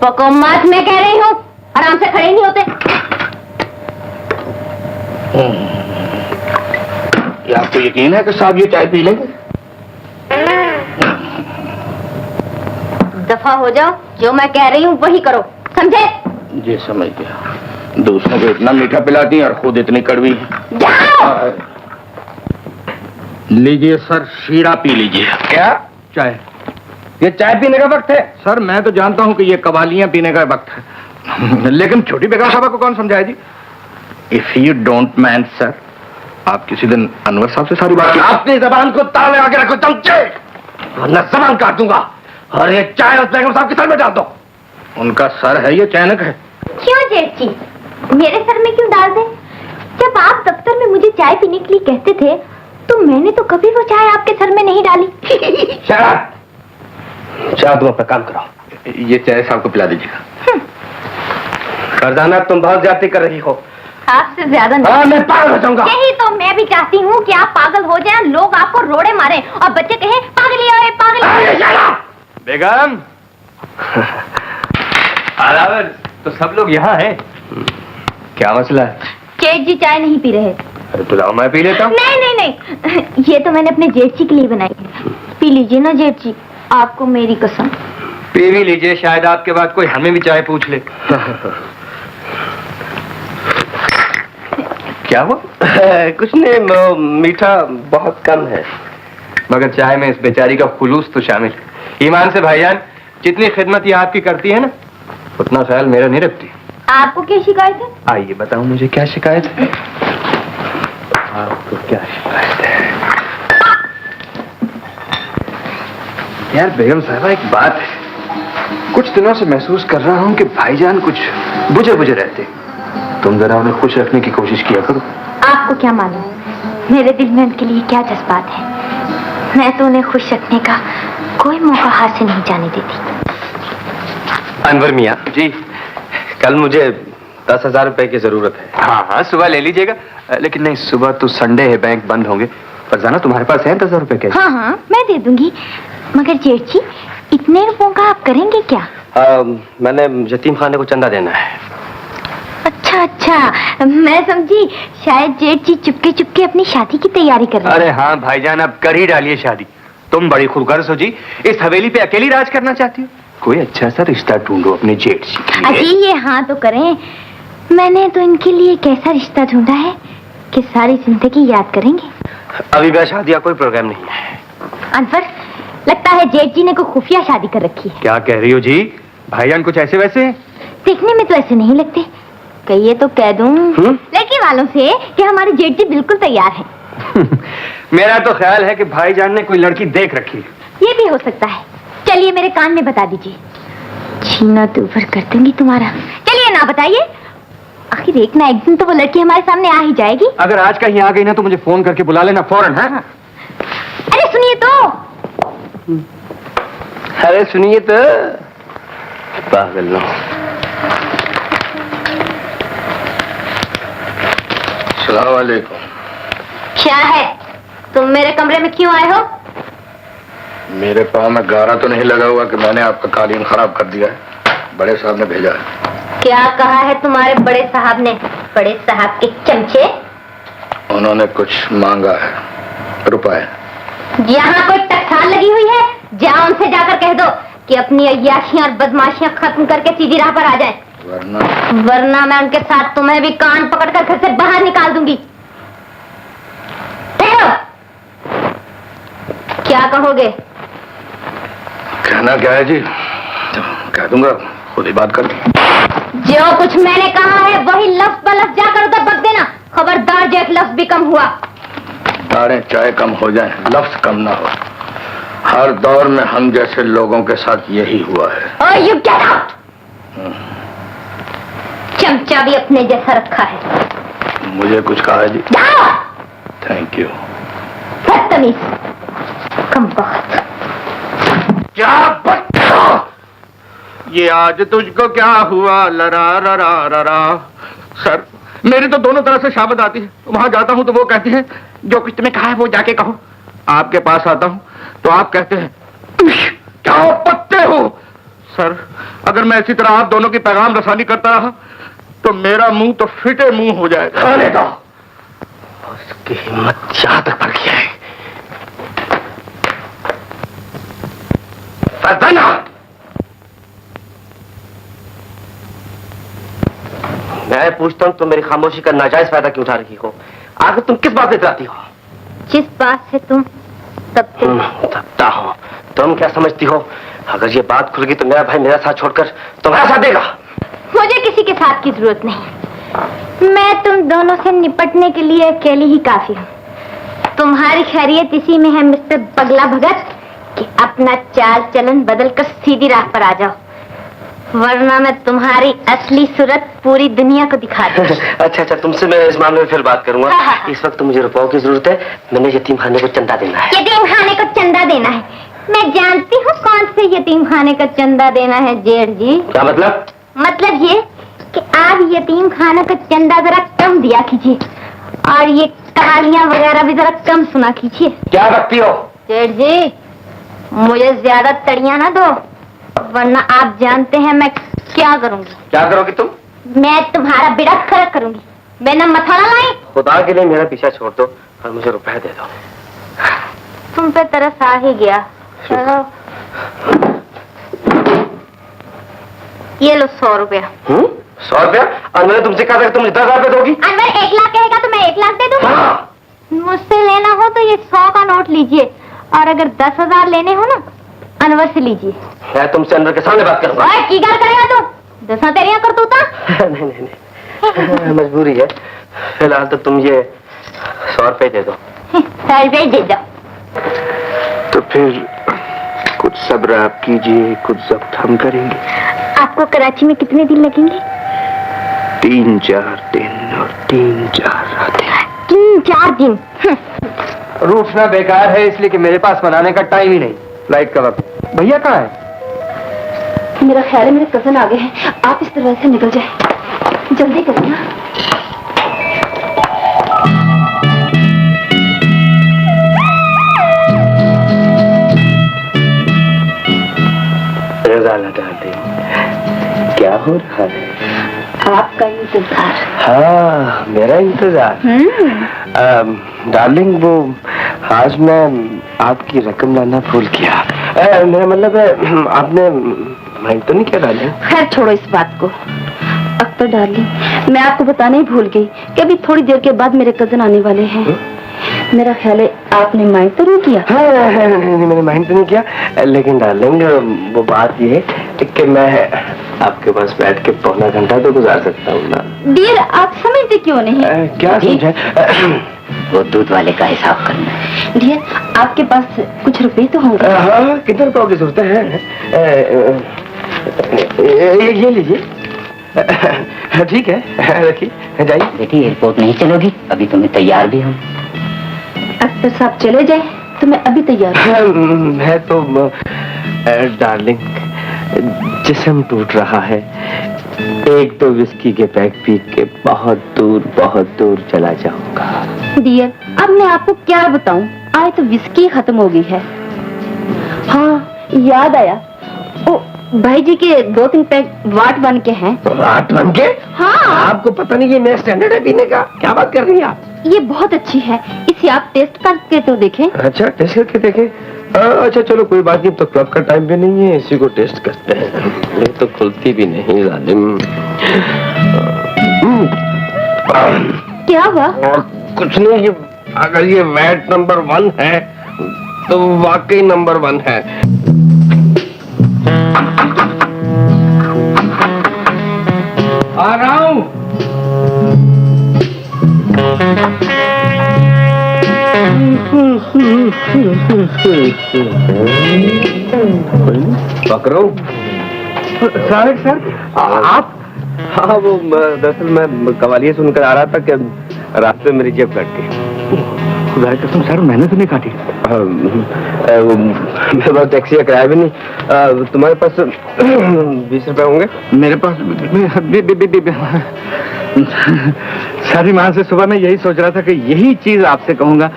पको मत, मैं कह रही हूँ। आराम से खड़े नहीं होते। क्या आपको यकीन है कि साहब ये चाय पी लेंगे? दफा हो जाओ, जो मैं कह रही हूँ वही करो, समझे? जी समझ गया। दूसरों को इतना मीठा पिलाती हैं और खुद इतनी कड़वी है। जाओ। लीजिए सर, शीरा पी लीजिए। क्या? चाय। ये चाय पीने का वक्त है? सर मैं तो जानता हूँ कि ये कवालियां पीने का वक्त है, लेकिन छोटी बेगम साहबा को कौन समझाए जी? If you don't mind sir, आप किसी दिन अनवर साहब से सारी बात। अपनी जबान को ताले आगे रखो चमचे, वरना जबान काट दूंगा। और ये चाय उस बेगम साहब के सर में डाल दो। उनका सर है, ये चैनक है। क्यों जेठ जी, मेरे सर में क्यों डाल दे? जब आप दफ्तर में मुझे चाय पीने के लिए कहते थे तो मैंने तो कभी वो चाय आपके सर में नहीं डाली। शराब। चाह तुम अपना काम करो। ये चाय साहब को पिला दीजिएगा। फरजाना, तुम बहुत ज्यादा कर रही हो। आपसे ज्यादा नहीं। हाँ, मैं पागल हो जाऊंगा। यही तो मैं भी चाहती हूँ कि आप पागल हो जाएं, लोग आपको रोड़े मारे और बच्चे कहे पागल है, पागल। बेगम। आरावर, तो सब लोग यहाँ हैं। क्या मसला है? जेठ जी चाय नहीं पी रहे। अरे तो लाओ मैं पी लेता हूँ। नहीं नहीं नहीं, ये तो मैंने अपने जेठ जी के लिए बनाई है। पी लीजिए ना जेठ जी, आपको मेरी कसम। पी भी लीजिए, शायद आपके बाद कोई हमें भी चाय पूछ ले। क्या हुआ? कुछ नहीं, मीठा बहुत कम है। मगर चाय में इस बेचारी का खुलूस तो शामिल है। ईमान से भाईजान, जितनी खिदमत ये आपकी करती है ना, उतना ख्याल मेरा नहीं रखती। आपको क्या शिकायत है? आइए बताऊं मुझे क्या शिकायत है। आपको क्या शिकायत है? यार बेगम साहबा, एक बात है, कुछ दिनों से महसूस कर रहा हूं कि भाईजान कुछ बुझे बुझे रहते। तुम जरा उन्हें खुश रखने की कोशिश किया करो। आपको क्या मालूम मेरे दिल में उनके लिए क्या जज्बात है। मैं तो उन्हें खुश रखने का कोई मौका हाथ से नहीं जाने देती। अनवर मियाँ जी, कल मुझे 10,000 रुपए की जरूरत है। हाँ हाँ, सुबह ले लीजिएगा। लेकिन नहीं, सुबह तो संडे है, बैंक बंद होंगे। फरजाना, तुम्हारे पास है 10,000 रुपए कैसे? हाँ हाँ, मैं दे दूंगी। मगर जेठ जी, इतने रुपयों का आप करेंगे क्या? मैंने यतीम खाने को चंदा देना है। अच्छा अच्छा, मैं समझी शायद जेठ जी चुपके चुपके अपनी शादी की तैयारी कर रहे हैं। अरे हाँ भाईजान, अब कर ही डालिए शादी। तुम बड़ी खुदगर्ज हो जी, इस हवेली पे अकेली राज करना चाहती हो। कोई अच्छा सा रिश्ता ढूंढो अपने जेठ जी के लिए। अजी ये हाँ तो करें। मैंने तो इनके लिए एक ऐसा रिश्ता ढूंढा है कि सारी जिंदगी याद करेंगे। अभी ब्याह शादी का कोई प्रोग्राम नहीं है। अनवर, लगता है जेठ जी ने कोई खुफिया शादी कर रखी है। क्या कह रही हो जी? भाईजान कुछ ऐसे वैसे? देखने में तो ऐसे नहीं लगते। कहिए तो कह दूं लड़की वालों से कि हमारे जेठ जी बिल्कुल तैयार हैं। मेरा तो ख्याल है कि भाईजान ने कोई लड़की देख रखी है। ये भी हो सकता है। चलिए मेरे कान में बता दीजिए। छीना तो ऊपर कर दूंगी तुम्हारा। चलिए ना बताइए, आखिर एक ना एक दिन तो वो लड़की हमारे सामने आ ही जाएगी। अगर आज कहीं आ गई ना तो मुझे फोन करके बुला लेना फौरन। हाँ, अरे सुनिए तो। अरे सुनिए तो, पागल लो। अस्सलाम वालेकुम। क्या है, तुम मेरे कमरे में क्यों आए हो? मेरे पाँव में गारा तो नहीं लगा हुआ कि मैंने आपका कालीन खराब कर दिया है? बड़े साहब ने भेजा है। क्या कहा है तुम्हारे बड़े साहब ने? बड़े साहब के चमचे। उन्होंने कुछ मांगा है, रुपए। यहाँ कोई टकसाल लगी हुई है? जाओ उनसे जाकर कह दो कि अपनी अय्याशियां और बदमाशियां खत्म करके सीधी राह पर आ जाए, वरना मैं उनके साथ तुम्हें भी कान पकड़कर घर से बाहर निकाल दूंगी। क्या कहोगे? कहना क्या है जी? तो कह दूंगा, खुद ही बात कर। जो कुछ मैंने कहा है वही लफ्ज बलफ्ज जाकर उधर बक देना। खबरदार जो एक लफ्ज भी कम हुआ। तारे चाहे कम हो जाए, लफ्ज कम ना हो। हर दौर में हम जैसे लोगों के साथ यही हुआ है। और यू गेट आउट। चमचा भी अपने जैसा रखा है। मुझे कुछ कहा है जी? Thank you. बदतमीज, कम बहुत। क्या बच्चा? ये आज तुझको क्या हुआ? लरा रा रा रा। सर, मेरी तो दोनों तरफ से शाबाश आती है। वहां जाता हूं तो वो कहते हैं जो कुछ तुम्हें कहा है वो जाके कहो। आपके पास आता हूं तो आप कहते हैं क्या पत्ते हो। सर, अगर मैं इसी तरह आप दोनों की पैगाम रसानी करता रहा तो मेरा मुंह तो फिटे मुंह हो जाएगा। आने दो। उसकी हिम्मत यहां तक बढ़ गया है। फरजाना, मैं पूछता हूं तुम मेरी खामोशी का नाजायज फायदा क्यों उठा रही हो? आखिर तुम किस बात से इतराती हो? जिस बात से तुम तबता हो। तुम क्या समझती हो अगर ये बात खुल गई तो मेरा भाई मेरा साथ छोड़कर तुम्हारा साथ देगा? मुझे किसी के साथ की जरूरत नहीं। मैं तुम दोनों से निपटने के लिए अकेली ही काफी हूँ। तुम्हारी खैरियत इसी में है मिस्टर पगला भगत कि अपना चाल चलन बदलकर सीधी राह पर आ जाओ, वरना मैं तुम्हारी असली सूरत पूरी दुनिया को दिखा दूंगी। अच्छा, तुमसे मैं इस मामले में फिर बात करूंगा। हाँ। इस वक्त मुझे रुपयों की जरूरत है। मैंने यतीम खाने को चंदा देना है। यतीम खाने को चंदा देना है? मैं जानती हूँ कौन से यतीम खाने का चंदा देना है जेठ जी। क्या मतलब? मतलब ये कि आप यतीम खाने का चंदा जरा कम दिया कीजिए और ये कहानियाँ वगैरह भी जरा कम सुना कीजिए। क्या रखती हो? जेठ जी, मुझे ज्यादा तड़ियाँ ना दो, वरना आप जानते हैं मैं क्या करूंगी। क्या करोगी तुम? मैं तुम्हारा बिड़ा खड़ा करूंगी। मैंने मथाना लाई। खुदा के लिए मेरा पीछा छोड़ दो और मुझे रुपए दे दो। तुम पे तरस आ ही गया। चलो ये लो 100 रुपया। 100 रुपया? और मैंने तुमसे कहा था कि तुम 10,000 रुपये दोगी। अगर 1 लाख कहेगा तो मैं 1 लाख दे दूंगा। हाँ। मुझसे लेना हो तो ये 100 का नोट लीजिए, और अगर 10,000 लेने हो ना अनवर से लीजिए। मैं तुमसे अनवर के सामने बात करूंगा। की गल करेगा तू? दसा तेरिया कर तू था। नहीं, मजबूरी है। फिलहाल तो तुम ये 100 रुपए दे दो। 100 रुपये दे दो। तो फिर कुछ सब्र आप कीजिए, कुछ जब्त हम करेंगे। आपको कराची में कितने दिन लगेंगे? 3-4 दिन और 3-4 रातें। 3-4 दिन? रूठना बेकार है इसलिए कि मेरे पास बनाने का टाइम ही नहीं। फ्लाइट का वक्त। भैया कहाँ है? मेरा ख्याल है मेरे कजन आ गए हैं। आप इस दरवाजे से निकल जाए, जल्दी करो ना। क्या हो रहा है? आपका इंतजार। हाँ, मेरा इंतजार। डार्लिंग, वो आज मैं आपकी रकम लाना भूल गया। मेरा मतलब है आपने माइंड तो नहीं किया डार्लिंग? खैर छोड़ो इस बात को। अख्तर डार्लिंग, मैं आपको बताने ही भूल गई कि अभी थोड़ी देर के बाद मेरे कजन आने वाले हैं। मेरा ख्याल है आपने माइंड तो नहीं किया? हाँ, नहीं, मैंने माइंड तो नहीं किया, लेकिन डार्लिंग वो बात ये है कि मैं आपके पास बैठ के पौना घंटा तो गुजार सकता हूँ ना। डियर, आप समझते क्यों नहीं? क्या समझे? वो दूध वाले का हिसाब करना है। डियर, आपके पास कुछ रुपए तो होंगे? हाँ, कितने रुपयों की जरूरत है? ये लीजिए। ठीक है, रखिए, जाइए। बेटी एयरपोर्ट नहीं चलोगी? अभी तुम्हें तैयार भी हूँ। अख्तर साहब चले जाए तो मैं अभी तैयार हूँ। मैं तो डार्लिंग, जिस्म टूट रहा है। 1-2 विस्की के पैक पी के बहुत दूर चला जाऊंगा। डियर, अब मैं आपको क्या बताऊं, आज तो विस्की खत्म हो गई है। हाँ, याद आया, ओ भाई जी के 2-3 पैक वाट बन के हैं। वाट बन के? हाँ। आपको पता नहीं ये नया स्टैंडर्ड है पीने का? क्या बात कर रही हैं आप? ये बहुत अच्छी है, इसे आप टेस्ट करके तो देखें। अच्छा, टेस्ट करके देखें? अच्छा चलो, कोई बात नहीं, तो क्लब का टाइम भी नहीं है, इसी को टेस्ट करते हैं। ये तो खुलती भी नहीं जालिम। क्या हुआ? कुछ नहीं, ये अगर ये वैट नंबर 1 है तो वाकई नंबर 1 है। पकड़ो सर आप? हाँ वो दरअसल मैं कवालियाँ सुनकर आ रहा था कि रास्ते में मेरी जेब कट गई। खुदा की कसम सर, मैंने तो नहीं काटी। मेरे पास टैक्सी का किराया भी नहीं। तुम्हारे पास 20 रुपए होंगे? मेरे पास सारी माँ से सुबह मैं यही सोच रहा था कि यही चीज आपसे कहूंगा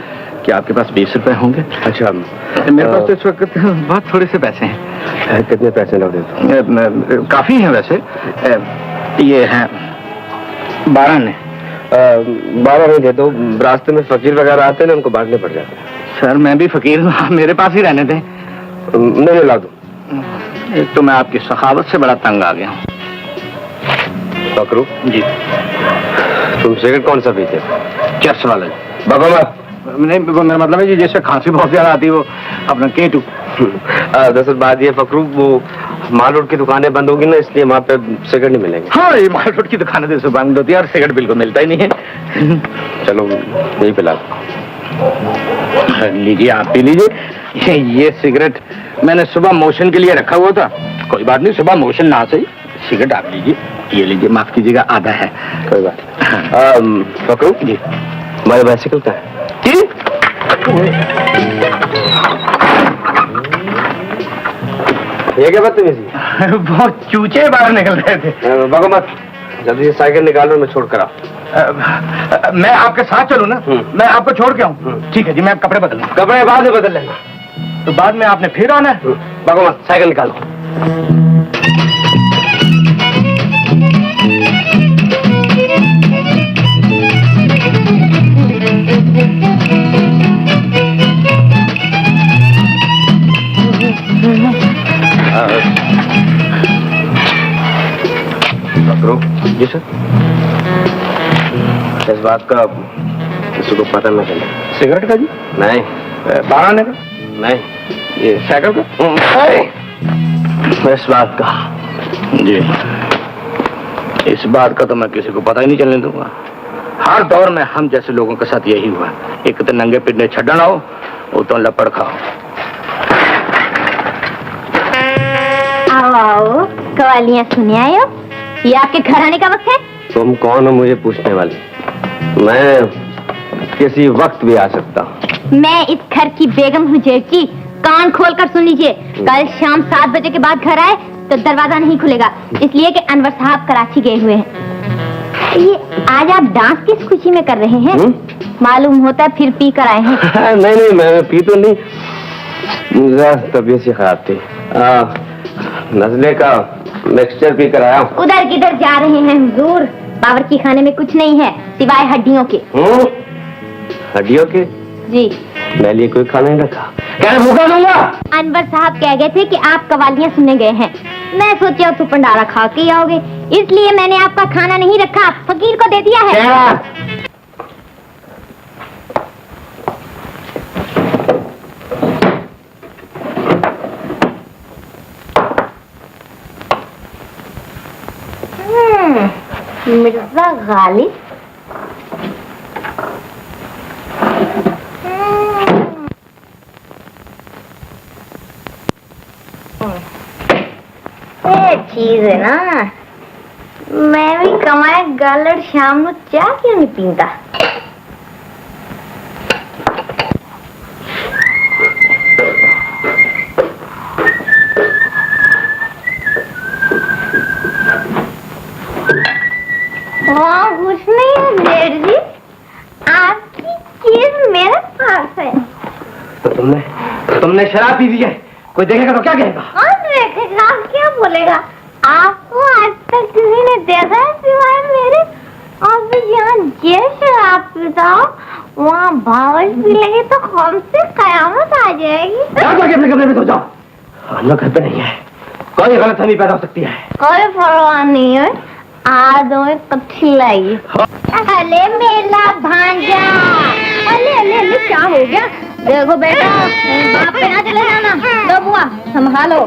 कि आपके पास 20 रुपए होंगे। अच्छा मेरे पास तो इस वक्त बहुत थोड़े से पैसे हैं। कितने पैसे लोगे? काफी हैं वैसे। ये हैं 12 ने। 12 नहीं दे दो, रास्ते में फकीर वगैरह आते हैं ना, उनको बांटने पड़ जाते हैं। सर मैं भी फकीर हूँ, मेरे पास ही रहने दें। नहीं ला दो। एक तो मैं आपकी सखावत से बड़ा तंग आ गया हूँ। पकड़ू जी। तुम सिगरेट कौन सा पीते? चर्च वाला। बाबा मत। नहीं, वो मेरा मतलब है जी, जैसे खांसी बहुत ज्यादा आती है वो अपना K2। दरअसल बात ये फकरू, वो माल रोड की दुकानें बंद होगी ना, इसलिए वहाँ पे सिगरेट नहीं मिलेंगे। हाँ, ये माल रोड की दुकानें तो बंद होती है और सिगरेट बिल्कुल मिलता ही नहीं है। चलो यही पिला। लीजिए, आप पी लीजिए। ये सिगरेट मैंने सुबह मोशन के लिए रखा हुआ था। कोई बात नहीं, सुबह मोशन ना सही, सिगरेट आप लीजिए। ये लीजिए, माफ कीजिएगा, आधा है। कोई बात। फकरू जी, हमारे बाइसिकल का है। ये क्या बदतमीजी? वो चूचे बाहर निकल रहे थे। भागो मत, जल्दी से साइकिल निकालो, मैं छोड़ कर आओ। मैं आपके साथ चलूं ना? मैं आपको छोड़ के आऊं? ठीक है जी, मैं कपड़े बदल लूं। कपड़े बाद में बदल लेना, तो बाद में आपने फिर आना है। भागो मत, साइकिल निकालो। जी सर। इस बात का किसी को पता न चले। सिगरेट का जी? नहीं। 12 आने का? नहीं। ये साइकिल का? इस बात का। जी, इस बात का तो मैं किसी को पता ही नहीं चलने दूंगा। हर दौर में हम जैसे लोगों के साथ यही हुआ। एक तो नंगे पिंडे छड़ना हो, वो तो लपड़ खाओ। आओ, कवालियाँ सुने आए हो? ये आपके घर आने का वक्त है? तुम कौन हो मुझे पूछने वाली? मैं किसी वक्त भी आ सकता हूँ। मैं इस घर की बेगम हूँ जेठ जी, कान खोलकर सुन लीजिए। कल शाम 7 बजे के बाद घर आए तो दरवाजा नहीं खुलेगा, इसलिए कि अनवर साहब कराची गए हुए हैं। ये आज आप डांस किस खुशी में कर रहे हैं? मालूम होता है फिर पी कर आए हैं। नहीं, मैं पी तो नहीं, तबीयत सी खराब थी। नजले का मिक्सचर पी कर आया। उधर किधर जा रहे हैं हुजूर? बावर्ची खाने में कुछ नहीं है सिवाय हड्डियों के। हड्डियों के? जी। मैं लिए कोई खाना नहीं रखा, क्या भूखा दूंगा? अनवर साहब कह गए थे कि आप कवालियाँ सुनने गए हैं। मैं सोचा तो भंडारा खा के आओगे, इसलिए मैंने आपका खाना नहीं रखा, फकीर को दे दिया है। मिर्जा गालिब। ये चीज है ना, मैं भी कमाए गालड़ शाम ਨੂੰ ਚਾਹ क्यों नहीं पींदा? कुछ नहीं है जेठ जी, आपकी चीज मेरे पास है। तो तुमने शराब पी दी है, कोई देखेगा तो क्या कहेगा? कौन देखेगा, क्या बोलेगा? आपको आज तक किसी ने देखा है सिवाय मेरे? अब यहाँ जे शराब पीता हो, वहाँ भावल पी लगे तो हमसे कयामत आ जाएगी। अपने कमरे में सो जाओ, हम लोग घर पे नहीं है, कोई गलतफहमी पैदा हो सकती है। कोई परवाह नहीं है, आज में कच्ची लाई। अले मेला भांजा, अले क्या हो गया? देखो बेटा, बाप पे ना चले जाना। लो बुआ संभालो।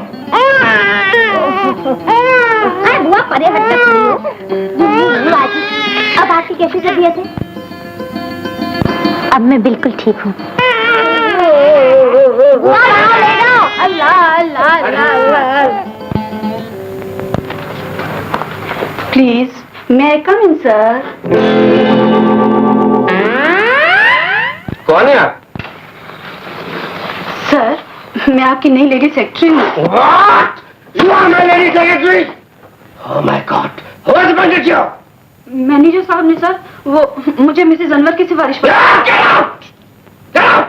बुआ परे हट बुआ जी, अब आपकी कैसी तबीयत है? अब मैं बिल्कुल ठीक हूँ। अल्लाह अल्लाह अल्लाह। प्लीज मैं कम इन सर। कौन है आप? सर मैं आपकी नई लेडी सेक्रेटरी हूँ। What? You are my lady secretary? Oh my God! Who has appointed you? Manager साहब ने सर वो मुझे मिसेज अनवर की सिफारिश पर। Get out! Get out!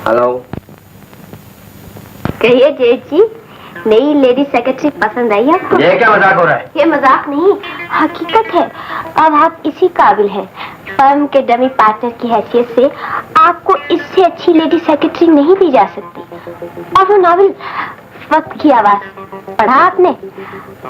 Hello. कहिए जेठ जी, नई लेडी सेक्रेटरी पसंद आई आपको? ये क्या मजाक हो रहा है? ये मजाक नहीं, हकीकत है। अब आप इसी काबिल हैं। फर्म के डमी पार्टनर की हैसियत से आपको इससे अच्छी लेडी सेक्रेटरी नहीं दी जा सकती। और वो नॉवेल वक्त की आवाज पढ़ा आपने?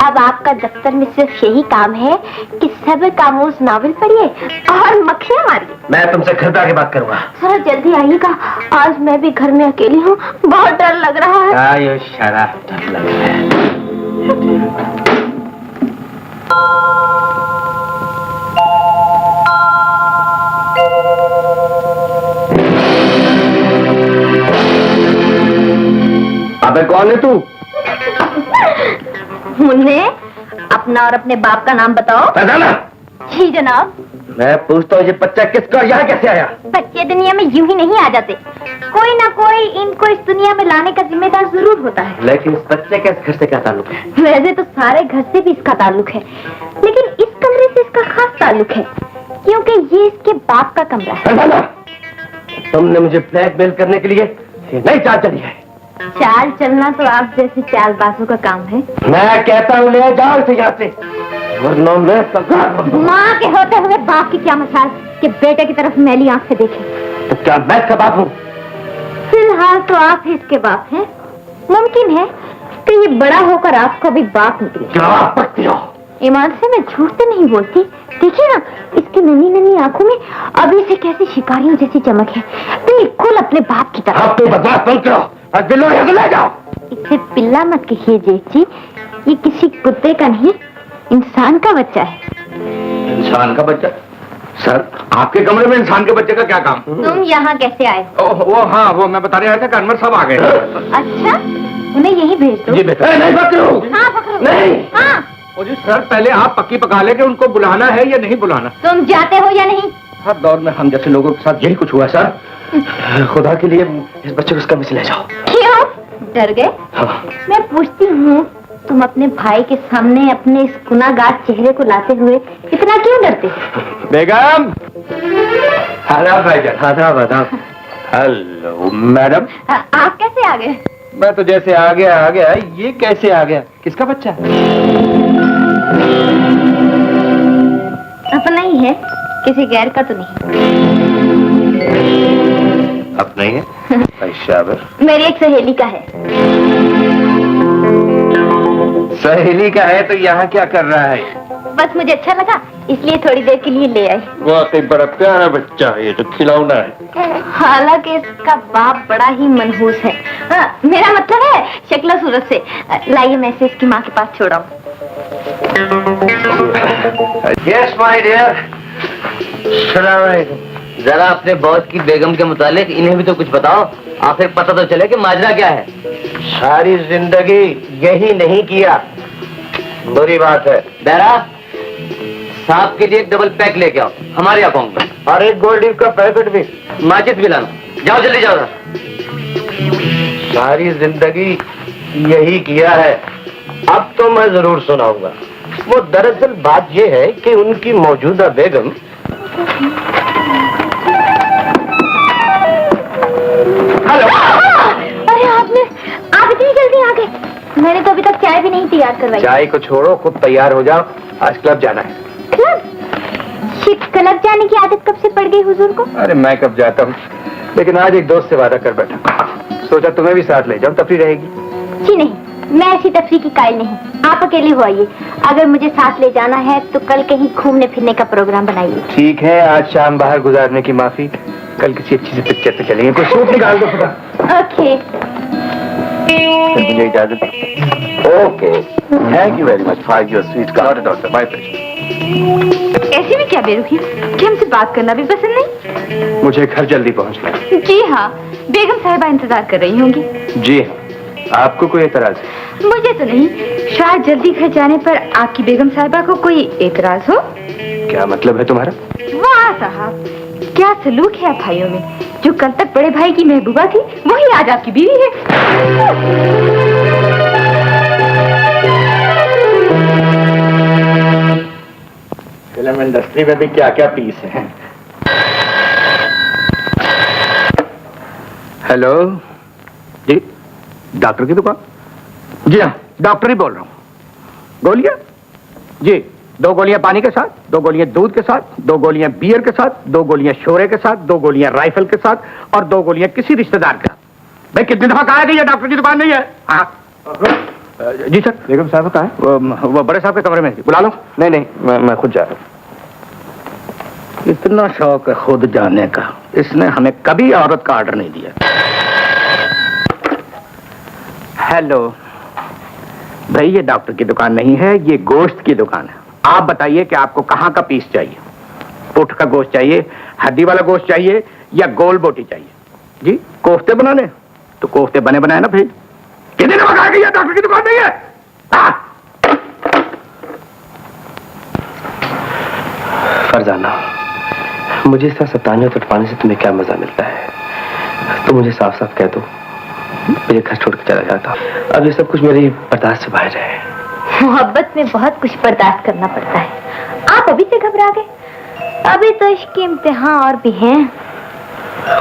अब आपका दफ्तर में सिर्फ यही काम है कि सब्र कामोज नॉवेल पढ़िए और मक्खियां मारिए। मैं तुमसे घर पे आके बात करूंगा। थोड़ा जल्दी आइएगा, आज मैं भी घर में अकेली हूँ, बहुत डर लग रहा है। आयो शराब डर लग रहा है। अबे कौन है तू? मुन्ने, अपना और अपने बाप का नाम बताओ। बताना। जी जनाब। मैं पूछता हूँ ये बच्चा किसका और यहाँ कैसे आया? बच्चे दुनिया में यूं ही नहीं आ जाते, कोई ना कोई इनको इस दुनिया में लाने का जिम्मेदार जरूर होता है। लेकिन इस बच्चे का इस घर से क्या ताल्लुक है? वैसे तो सारे घर से भी इसका ताल्लुक है, लेकिन इस कमरे से इसका खास ताल्लुक है क्योंकि ये इसके बाप का कमरा है। तुमने मुझे ब्लैकमेल करने के लिए ये नई चाल चली है। चाल चलना तो आप जैसे चालबाजों का काम है। मैं कहता हूँ ले जाओ इसे यहाँ से, वरना मैं माँ के होते हुए बाप की क्या मसाल कि बेटे की तरफ मैली आंख से देखे। तो क्या मैं इसका बाप हूँ? फिलहाल तो आप ही इसके बाप हैं। मुमकिन है कि ये बड़ा होकर आपको भी बाप निकले। क्या पकती हो? ईमान से मैं झूठ तो नहीं बोलती। देखिए ना इसकी नन्ही नन्ही आंखों में अभी से कैसी शिकारियों जैसी चमक है, बिल्कुल अपने बाप की तरह। आप तो बदमाश बन करो और बिल्लो यहाँ से ले जाओ। इसे पिल्ला मत कहिए जेठ जी, ये किसी कुत्ते का नहीं इंसान का बच्चा है। इंसान का बच्चा? सर आपके कमरे में इंसान के बच्चे का क्या काम? तुम यहाँ कैसे आए? वो हाँ वो मैं बता रहा था कि अनवर साहब आ गए। अच्छा, उन्हें यही भेज दो। जी बेटा। नहीं पकड़ो। हाँ पकड़ो। नहीं। हाँ। जी सर पहले आप पक्की पका ले कि उनको बुलाना है या नहीं बुलाना। तुम जाते हो या नहीं? हर दौर में हम जैसे लोगों के साथ यही कुछ हुआ सर। खुदा के लिए इस बच्चे को इसका मिस ले जाओ। क्यों डर गए? हाँ। मैं पूछती हूँ, तुम अपने भाई के सामने अपने इस गुनाहगार चेहरे को लाते हुए इतना क्यों डरते? बेगम। आदाब भाईजान। आदाब आदाब। Hello madam. आप कैसे आ गए? मैं तो जैसे आ गया, ये कैसे आ गया? किसका बच्चा? अपना ही है, किसी गैर का तो नहीं। अपना ही है? शाबाश। मेरी एक सहेली का है। सहेली का है तो यहाँ क्या कर रहा है? बस मुझे अच्छा लगा इसलिए थोड़ी देर के लिए ले आई। वाकई बड़ा प्यारा बच्चा है, ये तो खिलौना है। हालांकि इसका बाप बड़ा ही मनहूस है। मेरा मतलब है शक्ल सूरत से। लाइए मैं इसे इसकी माँ के पास छोड़ाऊं। Yes my dear. जरा अपने बॉस की बेगम के मुतालिक इन्हें भी तो कुछ बताओ, आखिर पता तो चले कि माजरा क्या है। सारी जिंदगी यही नहीं किया, बुरी बात है। बेरा साहब के लिए एक डबल पैक लेके आओ हमारे अकाउंट में, और एक गोल्ड लीफ का पैकेट भी, माचिस भी लाना। जाओ जल्दी जाओ। सारी जिंदगी यही किया है, अब तो मैं जरूर सुनाऊंगा। वो दरअसल बात ये है कि उनकी मौजूदा बेगम हेलो। अरे आप इतनी जल्दी आ गए, मैंने तो अभी तक चाय भी नहीं तैयार करवाई। चाय को छोड़ो, खुद तैयार हो जाओ, आज क्लब जाना है। क्लब? क्लब जाने की आदत कब से पड़ गई हुजूर को? अरे मैं कब जाता हूँ, लेकिन आज एक दोस्त से वादा कर बैठा, सोचा तुम्हें भी साथ ले जाओ, तफरी रहेगी। जी नहीं, मैं ऐसी तफरी की कायल नहीं, आप अकेले हो आइए। अगर मुझे साथ ले जाना है तो कल कहीं घूमने फिरने का प्रोग्राम बनाइए। ठीक है, आज शाम बाहर गुजारने की माफी, कल किसी अच्छी सी पिक्चर पे चलेंगे। कोई सूट निकाल दो खुदा। ओके। मुझे इजाजत। Okay, thank you very much for your sweet call doctor. Bye. ऐसी भी क्या बेरुखी कि हमसे बात करना भी पसंद नहीं? मुझे घर जल्दी पहुंचना है। जी हाँ, बेगम साहिबा इंतजार कर रही होंगी। जी हाँ, आपको कोई एतराज है? मुझे तो नहीं, शायद जल्दी घर जाने पर आपकी बेगम साहिबा को कोई एतराज हो। क्या मतलब है तुम्हारा? वाह साहब, क्या सलूक है आप भाइयों में। जो कल तक बड़े भाई की महबूबा थी, वही आज आपकी बीवी है। फिल्म इंडस्ट्री में भी क्या क्या पीस हैं। हेलो जी, डॉक्टर की दुकान? जी हाँ, डॉक्टर ही बोल रहा हूँ। गोलियां? जी, 2 गोलियां पानी के साथ, 2 गोलियां दूध के साथ, 2 गोलियां बियर के साथ, 2 गोलियां शोरे के साथ, 2 गोलियां राइफल के साथ और 2 गोलियां किसी रिश्तेदार के साथ। भाई कितनी दफा कहा कि ये डॉक्टर की दुकान नहीं है? हाँ जी सर। बेगम साहब कहाँ है? वो बड़े साहब के कमरे में। बुला लो। नहीं नहीं, मैं खुद जा रहा हूँ। इतना शौक है खुद जाने का, इसने हमें कभी औरत का ऑर्डर नहीं दिया। हेलो भाई, ये डॉक्टर की दुकान नहीं है, ये गोश्त की दुकान है। आप बताइए कि आपको कहाँ का पीस चाहिए? ऊँट का गोश्त चाहिए, हड्डी वाला गोश्त चाहिए या गोल बोटी चाहिए? जी, कोफ्ते बनाने तो कोफ्ते बने बनाए ना भाई। कितने दफा कहा कि ये डॉक्टर की दुकान नहीं है? फरजाना, मुझे इस तरह सताने और तड़पाने से तुम्हें क्या मजा मिलता है? तो मुझे साफ साफ कह दो, मेरे घर छोड़ के चला जाता। अब ये सब कुछ मेरी बर्दाश्त से बाहर है। मोहब्बत में बहुत कुछ बर्दाश्त करना पड़ता है। आप अभी से घबरा गए? अभी तो इश्क के इम्तिहान और भी हैं।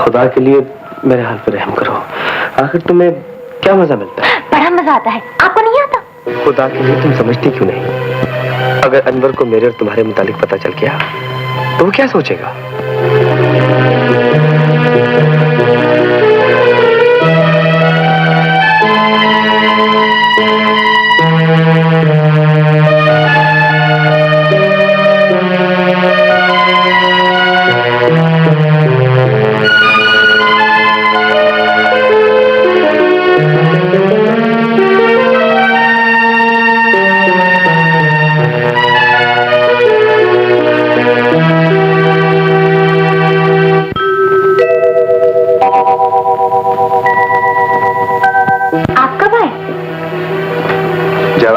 खुदा के लिए मेरे हाल पर रहम करो। आखिर तुम्हें क्या मजा मिलता है? बड़ा मजा आता है, आपको नहीं आता? खुदा के लिए तुम समझती क्यों नहीं? अगर अनवर को मेरे और तुम्हारे मुतालिक पता चल गया तो वो क्या सोचेगा?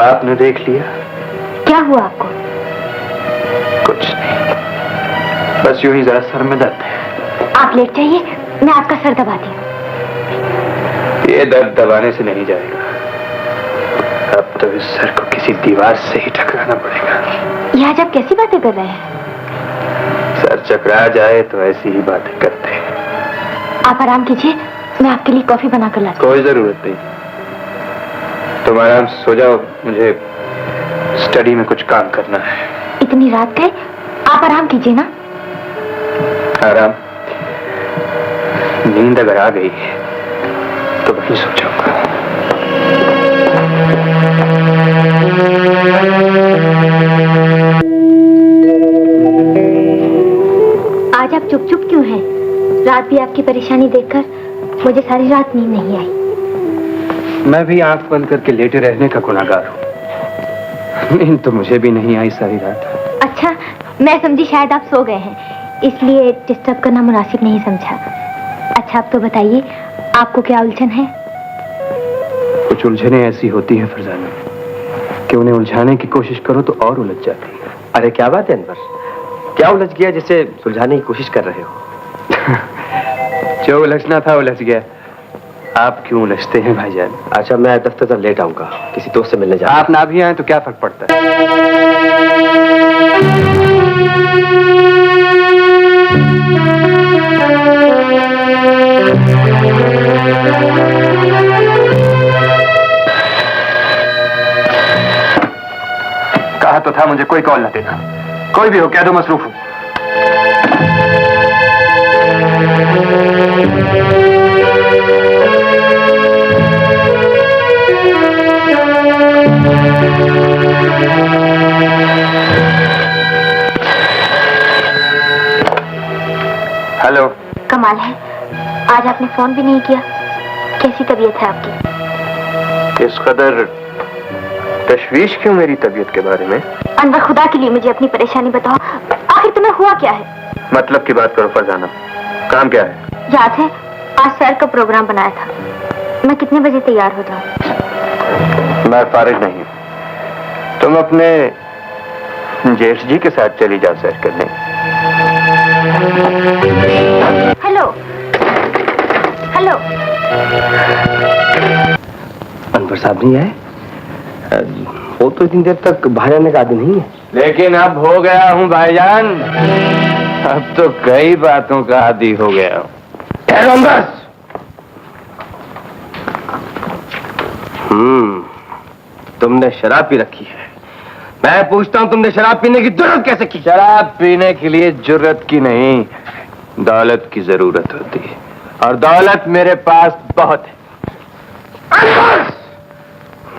आपने देख लिया? क्या हुआ आपको? कुछ नहीं, बस यूं ही जरा सर में दर्द है। आप लेट जाइए, मैं आपका सर दबाती हूँ। ये दर्द दबाने से नहीं जाएगा, अब तो इस सर को किसी दीवार से ही टकराना पड़ेगा। ये आज आप कैसी बातें कर रहे हैं? सर चकरा जाए तो ऐसी ही बातें करते हैं। आप आराम कीजिए, मैं आपके लिए कॉफी बना कर लाती हूँ। कोई जरूरत नहीं, तुम आराम से सो जाओ, मुझे स्टडी में कुछ काम करना है। इतनी रात गए, आप आराम कीजिए ना। आराम? नींद अगर आ गई तो वहीं सो जाऊंगा। आज आप चुप चुप क्यों हैं? रात भी आपकी परेशानी देखकर मुझे सारी रात नींद नहीं आई। मैं भी आंख बंद करके लेटे रहने का गुनाहगार हूँ। नींद तो मुझे भी नहीं आई सारी रात। अच्छा, मैं समझी शायद आप सो गए हैं, इसलिए डिस्टर्ब करना मुनासिब नहीं समझा। अच्छा, आप तो बताइए, आपको क्या उलझन है? कुछ उलझनें ऐसी होती हैं फरजाना कि उन्हें उलझाने की कोशिश करो तो और उलझ जाती है। अरे क्या बात है अनवर, क्या उलझ गया जिसे सुलझाने की कोशिश कर रहे हो? जो उलझना था उलझ गया, आप क्यों उलझते हैं भाईजान? अच्छा, मैं दफ्तर लेट आऊंगा, किसी दोस्त से मिलने जा। आप ना भी आए तो क्या फर्क पड़ता है? कहा तो था मुझे कोई कॉल न देना। कोई भी हो, कह दो मसरूफ हूं। हेलो। कमाल है, आज आपने फोन भी नहीं किया। कैसी तबीयत है आपकी? इस कदर तशवीश क्यों मेरी तबीयत के बारे में? अनवर, खुदा के लिए मुझे अपनी परेशानी बताओ। आखिर तुम्हें हुआ क्या है? मतलब की बात करो फरजाना, काम क्या है? याद है आज सर का प्रोग्राम बनाया था, मैं कितने बजे तैयार हो जाऊं? मैं फारिग नहीं हूं। तुम अपने जेठ जी के साथ चली जाओ सैर करने। Hello hello. अनवर साहब नहीं आए? वो तो इतनी देर तक बाहर आने का आदि नहीं है। लेकिन अब हो गया हूं भाईजान, अब तो कई बातों का आदी हो गया हूं। तुमने शराब पी रखी है। मैं पूछता हूँ तुमने शराब पीने की जरूरत कैसे की? शराब पीने के लिए जरूरत की नहीं, दौलत की जरूरत होती है, और दौलत मेरे पास बहुत है।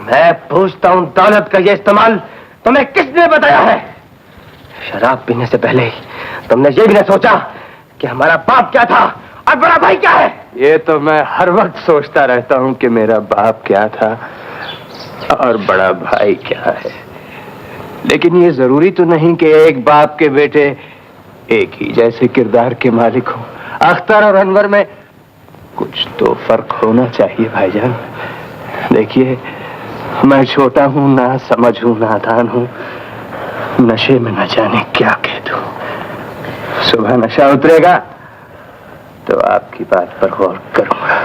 मैं पूछता हूँ दौलत का ये इस्तेमाल तुम्हें किसने बताया है? शराब पीने से पहले तुमने ये भी नहीं सोचा कि हमारा बाप क्या था और बड़ा भाई क्या है? ये तो मैं हर वक्त सोचता रहता हूँ कि मेरा बाप क्या था और बड़ा भाई क्या है, लेकिन ये जरूरी तो नहीं कि एक बाप के बेटे एक ही जैसे किरदार के मालिक हो। अख्तर और अनवर में कुछ तो फर्क होना चाहिए भाईजान। देखिए, मैं छोटा हूं, ना समझ हूं, नादान हूं, नशे में न जाने क्या कह दूं। सुबह नशा उतरेगा तो आपकी बात पर गौर करूंगा।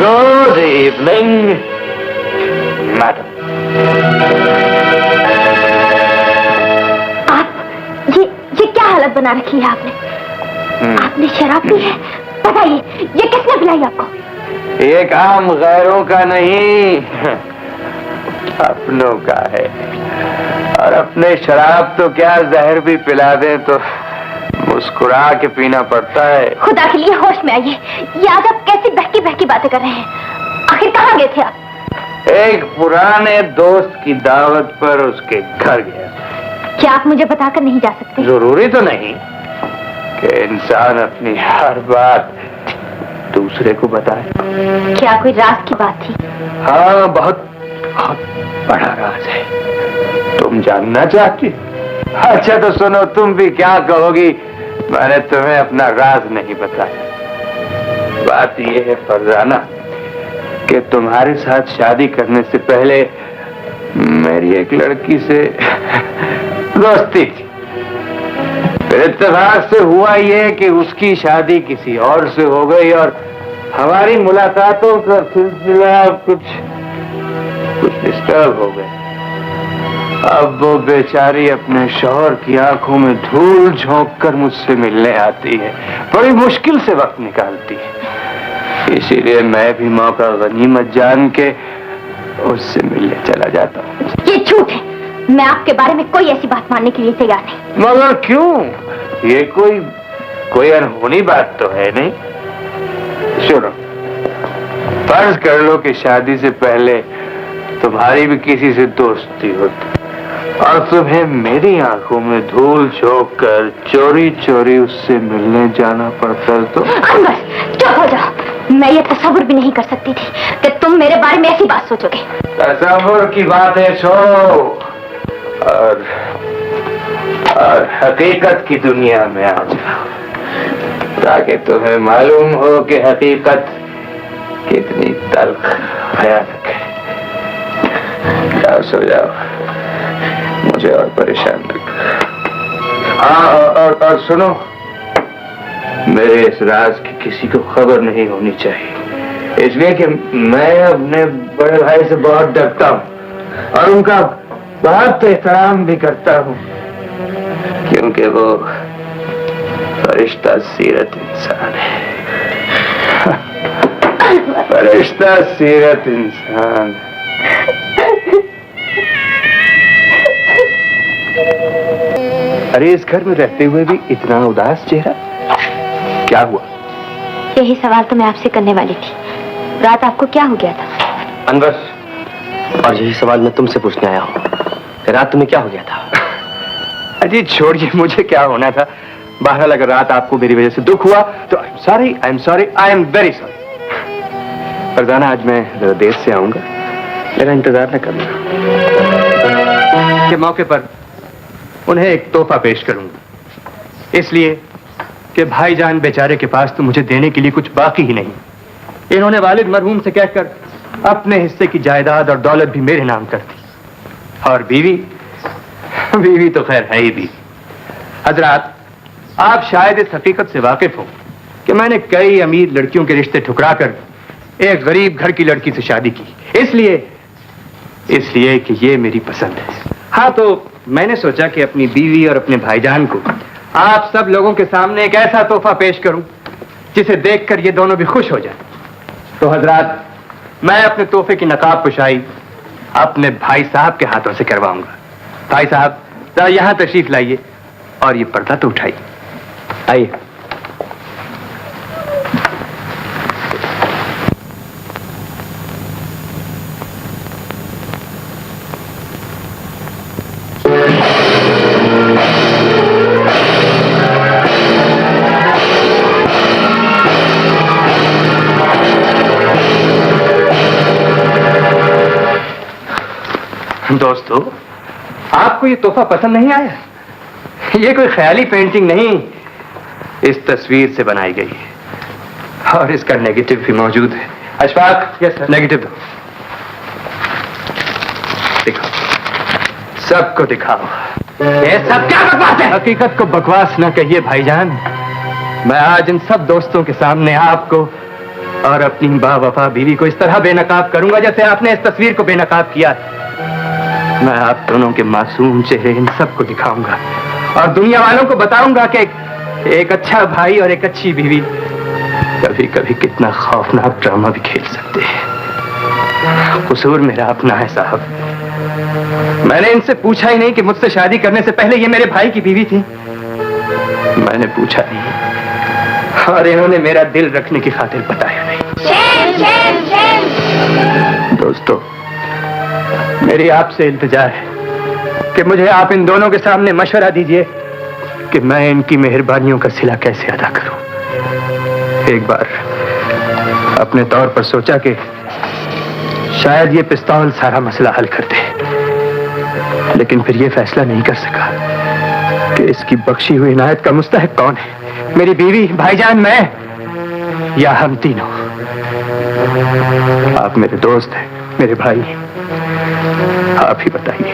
Good evening madam. ये क्या हालत बना रखी है आपने? आपने शराब पी है? बताइए, ये किसने पिलाई आपको? ये काम गैरों का नहीं, अपनों का है। और अपने शराब तो क्या जहर भी पिला दें तो मुस्कुरा के पीना पड़ता है। खुदा के लिए होश में आइए, ये आज आप कैसी बहकी बहकी बातें कर रहे हैं? आखिर कहाँ गए थे आप? एक पुराने दोस्त की दावत पर उसके घर गया। क्या आप मुझे बताकर नहीं जा सकते? जरूरी तो नहीं कि इंसान अपनी हर बात दूसरे को बताए। क्या कोई राज की बात थी? हाँ, बहुत बहुत बड़ा राज है। तुम जानना चाहती? अच्छा तो सुनो, तुम भी क्या कहोगी मैंने तुम्हें अपना राज नहीं बताया। बात यह है फरजाना कि तुम्हारे साथ शादी करने से पहले मेरी एक लड़की से दोस्ती थी। फिर इत्तेफाक से हुआ ये कि उसकी शादी किसी और से हो गई और हमारी मुलाकातों का सिलसिला कुछ डिस्टर्ब हो गया। अब वो बेचारी अपने शौहर की आंखों में धूल झोंक कर मुझसे मिलने आती है, बड़ी मुश्किल से वक्त निकालती है। इसीलिए मैं भी मौका गनीमत जान के उससे मिलने चला जाता हूँ। ये झूठ है, मैं आपके बारे में कोई ऐसी बात मानने के लिए तैयार नहीं। मगर क्यों? ये कोई अनहोनी बात तो है नहीं। सुनो, फर्ज कर लो कि शादी से पहले तुम्हारी भी किसी से दोस्ती होती और तुम्हें मेरी आंखों में धूल झोंक कर चोरी चोरी उससे मिलने जाना पड़ता तो? बस चुप हो जाओ, मैं ये तस्वीर भी नहीं कर सकती थी कि तुम मेरे बारे में ऐसी बात सोचोगे। तस्वीर की बातें छोड़ो और हकीकत की दुनिया में आ जाओ, ताकि तुम्हें मालूम हो कि हकीकत कितनी तल्ख भयानक है। जाओ, सो जाओ, मुझे और परेशान न करो। हाँ, और सुनो, मेरे इस राज की किसी को खबर नहीं होनी चाहिए, इसलिए कि मैं अपने बड़े भाई से बहुत डरता हूँ और उनका बहुत एहतराम भी करता हूँ, क्योंकि वो फरिश्ता सीरत इंसान है। फरिश्ता सीरत इंसान। अरे, इस घर में रहते हुए भी इतना उदास चेहरा, क्या हुआ? यही सवाल तो मैं आपसे करने वाली थी। रात आपको क्या हो गया था? अनवर, और यही सवाल मैं तुमसे पूछने आया हूँ, रात तुम्हें क्या हो गया था? अजी छोड़िए, मुझे क्या होना था। बहरहाल अगर रात आपको मेरी वजह से दुख हुआ तो I am sorry, I am very sorry. Farzana, आज मैं जरा देर से आऊंगा, मेरा इंतजार न करना। के मौके पर उन्हें एक तोहफा पेश करूंगा, इसलिए कि भाईजान बेचारे के पास तो मुझे देने के लिए कुछ बाकी ही नहीं। इन्होंने वालिद मरहूम से कहकर अपने हिस्से की जायदाद और दौलत भी मेरे नाम कर दी, और बीवी तो खैर है ही बीवी। हजरात, आप शायद इस हकीकत से वाकिफ हो कि मैंने कई अमीर लड़कियों के रिश्ते ठुकराकर एक गरीब घर की लड़की से शादी की, इसलिए कि ये मेरी पसंद है। हाँ, तो मैंने सोचा कि अपनी बीवी और अपने भाईजान को आप सब लोगों के सामने एक ऐसा तोहफा पेश करूं जिसे देखकर ये दोनों भी खुश हो जाएं। तो हजरात, मैं अपने तोहफे की नकाब कुशाई अपने भाई साहब के हाथों से करवाऊंगा। भाई साहब, जरा यहां तशरीफ लाइए और ये पर्दा तो उठाइए। आइए। दोस्तों, आपको ये तोहफा पसंद नहीं आया? ये कोई ख्याली पेंटिंग नहीं, इस तस्वीर से बनाई गई है और इसका नेगेटिव भी मौजूद है। अशफाक, यस सर, नेगेटिव दो। दिखाओ, सबको दिखाओ। ये सब क्या बकवास है? हकीकत को बकवास ना कहिए भाईजान। मैं आज इन सब दोस्तों के सामने आपको और अपनी बावफा बीवी को इस तरह बेनकाब करूंगा जैसे आपने इस तस्वीर को बेनकाब किया है। मैं आप दोनों के मासूम चेहरे इन सबको दिखाऊंगा और दुनिया वालों को बताऊंगा कि एक अच्छा भाई और एक अच्छी बीवी कभी कभी कितना खौफनाक ड्रामा भी खेल सकते हैं। कसूर मेरा अपना है साहब। मैंने इनसे पूछा ही नहीं कि मुझसे शादी करने से पहले ये मेरे भाई की बीवी थी। मैंने पूछा नहीं और इन्होंने मेरा दिल रखने की खातिर बताया नहीं। दोस्तों, मेरी आपसे इल्तिजा है कि मुझे आप इन दोनों के सामने मशवरा दीजिए कि मैं इनकी मेहरबानियों का सिला कैसे अदा करूं। एक बार अपने तौर पर सोचा कि शायद ये पिस्तौल सारा मसला हल कर दे, लेकिन फिर ये फैसला नहीं कर सका कि इसकी बख्शी हुई इनायत का मुस्तहिक कौन है, मेरी बीवी, भाईजान, मैं या हम तीनों। आप मेरे दोस्त हैं, मेरे भाई हैं, आप ही बताइए,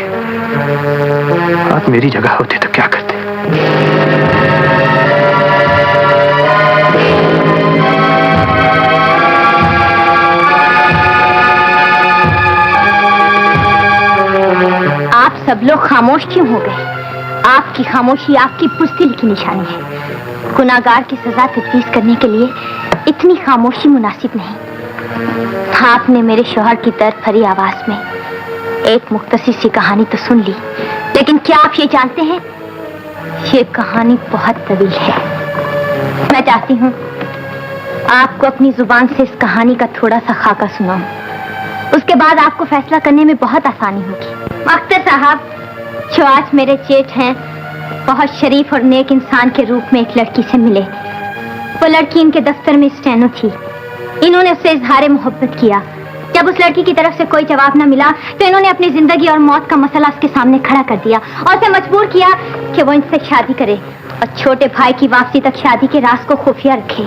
आप मेरी जगह होते तो क्या करते? आप सब लोग खामोश क्यों हो गए? आपकी खामोशी आपकी बुज़दिली की निशानी है। गुनाहगार की सजा तजवीज़ करने के लिए इतनी खामोशी मुनासिब नहीं। आपने मेरे शौहर की दर्द भरी आवाज में एक मुख्तसर सी कहानी तो सुन ली, लेकिन क्या आप ये जानते हैं, ये कहानी बहुत तवील है। मैं चाहती हूँ आपको अपनी जुबान से इस कहानी का थोड़ा सा खाका सुनाऊं। उसके बाद आपको फैसला करने में बहुत आसानी होगी। अख्तर साहब, जो आज मेरे जेठ हैं, बहुत शरीफ और नेक इंसान के रूप में एक लड़की से मिले। वो लड़की इनके दफ्तर में स्टेनो थी। इन्होंने उससे इजहार मोहब्बत किया। जब उस लड़की की तरफ से कोई जवाब न मिला तो इन्होंने अपनी जिंदगी और मौत का मसला उसके सामने खड़ा कर दिया और उसे मजबूर किया कि वो इनसे शादी करे और छोटे भाई की वापसी तक शादी के राज को खुफिया रखे।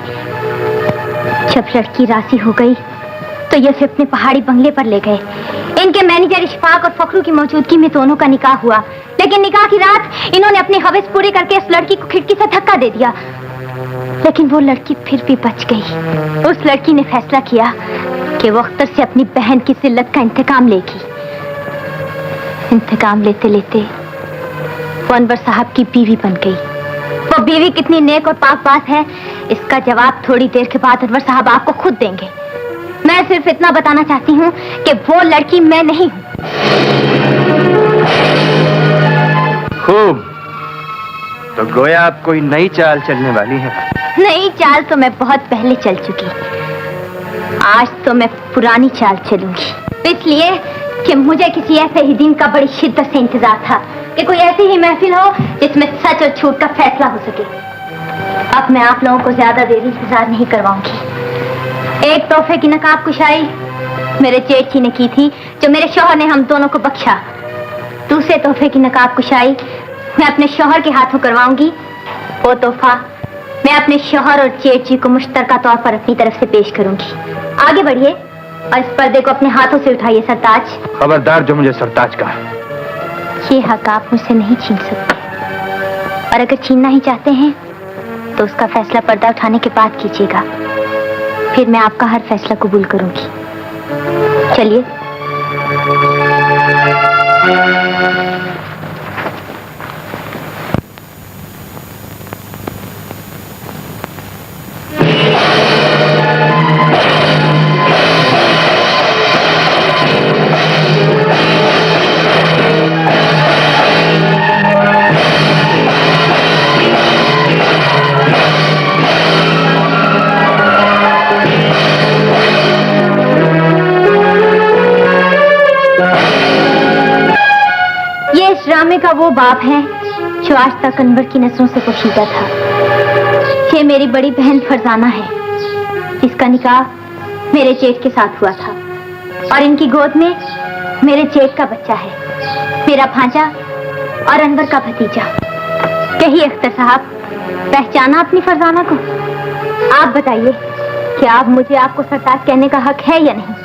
जब लड़की राजी हो गई तो ये उसे अपने पहाड़ी बंगले पर ले गए। इनके मैनेजर इशफाक और फखरू की मौजूदगी में दोनों का निकाह हुआ, लेकिन निकाह की रात इन्होंने अपनी हवस पूरी करके उस लड़की को खिड़की से धक्का दे दिया, लेकिन वो लड़की फिर भी बच गई। उस लड़की ने फैसला किया कि वो अख्तर से अपनी बहन की जिल्लत का इंतकाम लेगी। इंतकाम लेते लेते वो अनवर साहब की बीवी बन गई। वो बीवी कितनी नेक और पाकबाज है, इसका जवाब थोड़ी देर के बाद अनवर साहब आपको खुद देंगे। मैं सिर्फ इतना बताना चाहती हूँ कि वो लड़की मैं नहीं हूँ। खूब, तो गोया आप कोई नई चाल चलने वाली है। नई चाल तो मैं बहुत पहले चल चुकी, आज तो मैं पुरानी चाल चलूंगी, इसलिए कि मुझे किसी ऐसे ही दिन का बड़ी शिद्दत से इंतजार था कि कोई ऐसी ही महफिल हो जिसमें सच और झूठ का फैसला हो सके। अब मैं आप लोगों को ज्यादा देर इंतजार नहीं करवाऊंगी। एक तोहफे की नकाब कुशाई मेरे जेठ जी ने की थी, जो मेरे शौहर ने हम दोनों को बख्शा। दूसरे तोहफे की नकाब कुशाई मैं अपने शौहर के हाथों करवाऊंगी। वो तोहफा मैं अपने शौहर और जेठ जी को मुश्तरका तौर पर अपनी तरफ से पेश करूंगी। आगे बढ़िए और इस पर्दे को अपने हाथों से उठाइए सरताज। खबरदार जो मुझे सरताज का। ये हक आप मुझसे नहीं छीन सकते, और अगर छीनना ही चाहते हैं तो उसका फैसला पर्दा उठाने के बाद कीजिएगा। फिर मैं आपका हर फैसला कबूल करूंगी। चलिए। ड्रामे का वो बाप है जो आज तक अनवर की नसों से पोशीदा था। ये मेरी बड़ी बहन फरजाना है, इसका निकाह मेरे जेठ के साथ हुआ था और इनकी गोद में मेरे जेठ का बच्चा है, मेरा भांजा और अनवर का भतीजा। कहिए अख्तर साहब, पहचाना अपनी फरजाना को? आप बताइए कि आप मुझे आपको सरताज कहने का हक है या नहीं?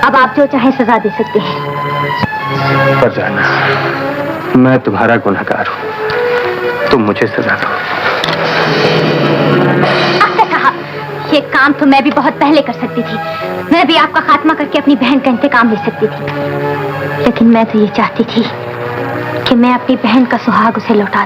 अब आप जो चाहे सजा दे सकते हैं। फरजाना, मैं तुम्हारा गुनहगार हूँ, तुम मुझे सजा दो। अख्तर साहब, ये काम तो मैं भी बहुत पहले कर सकती थी। मैं भी आपका खात्मा करके अपनी बहन का इंतकाम ले सकती थी, लेकिन मैं तो ये चाहती थी कि मैं अपनी बहन का सुहाग उसे लौटा दूं।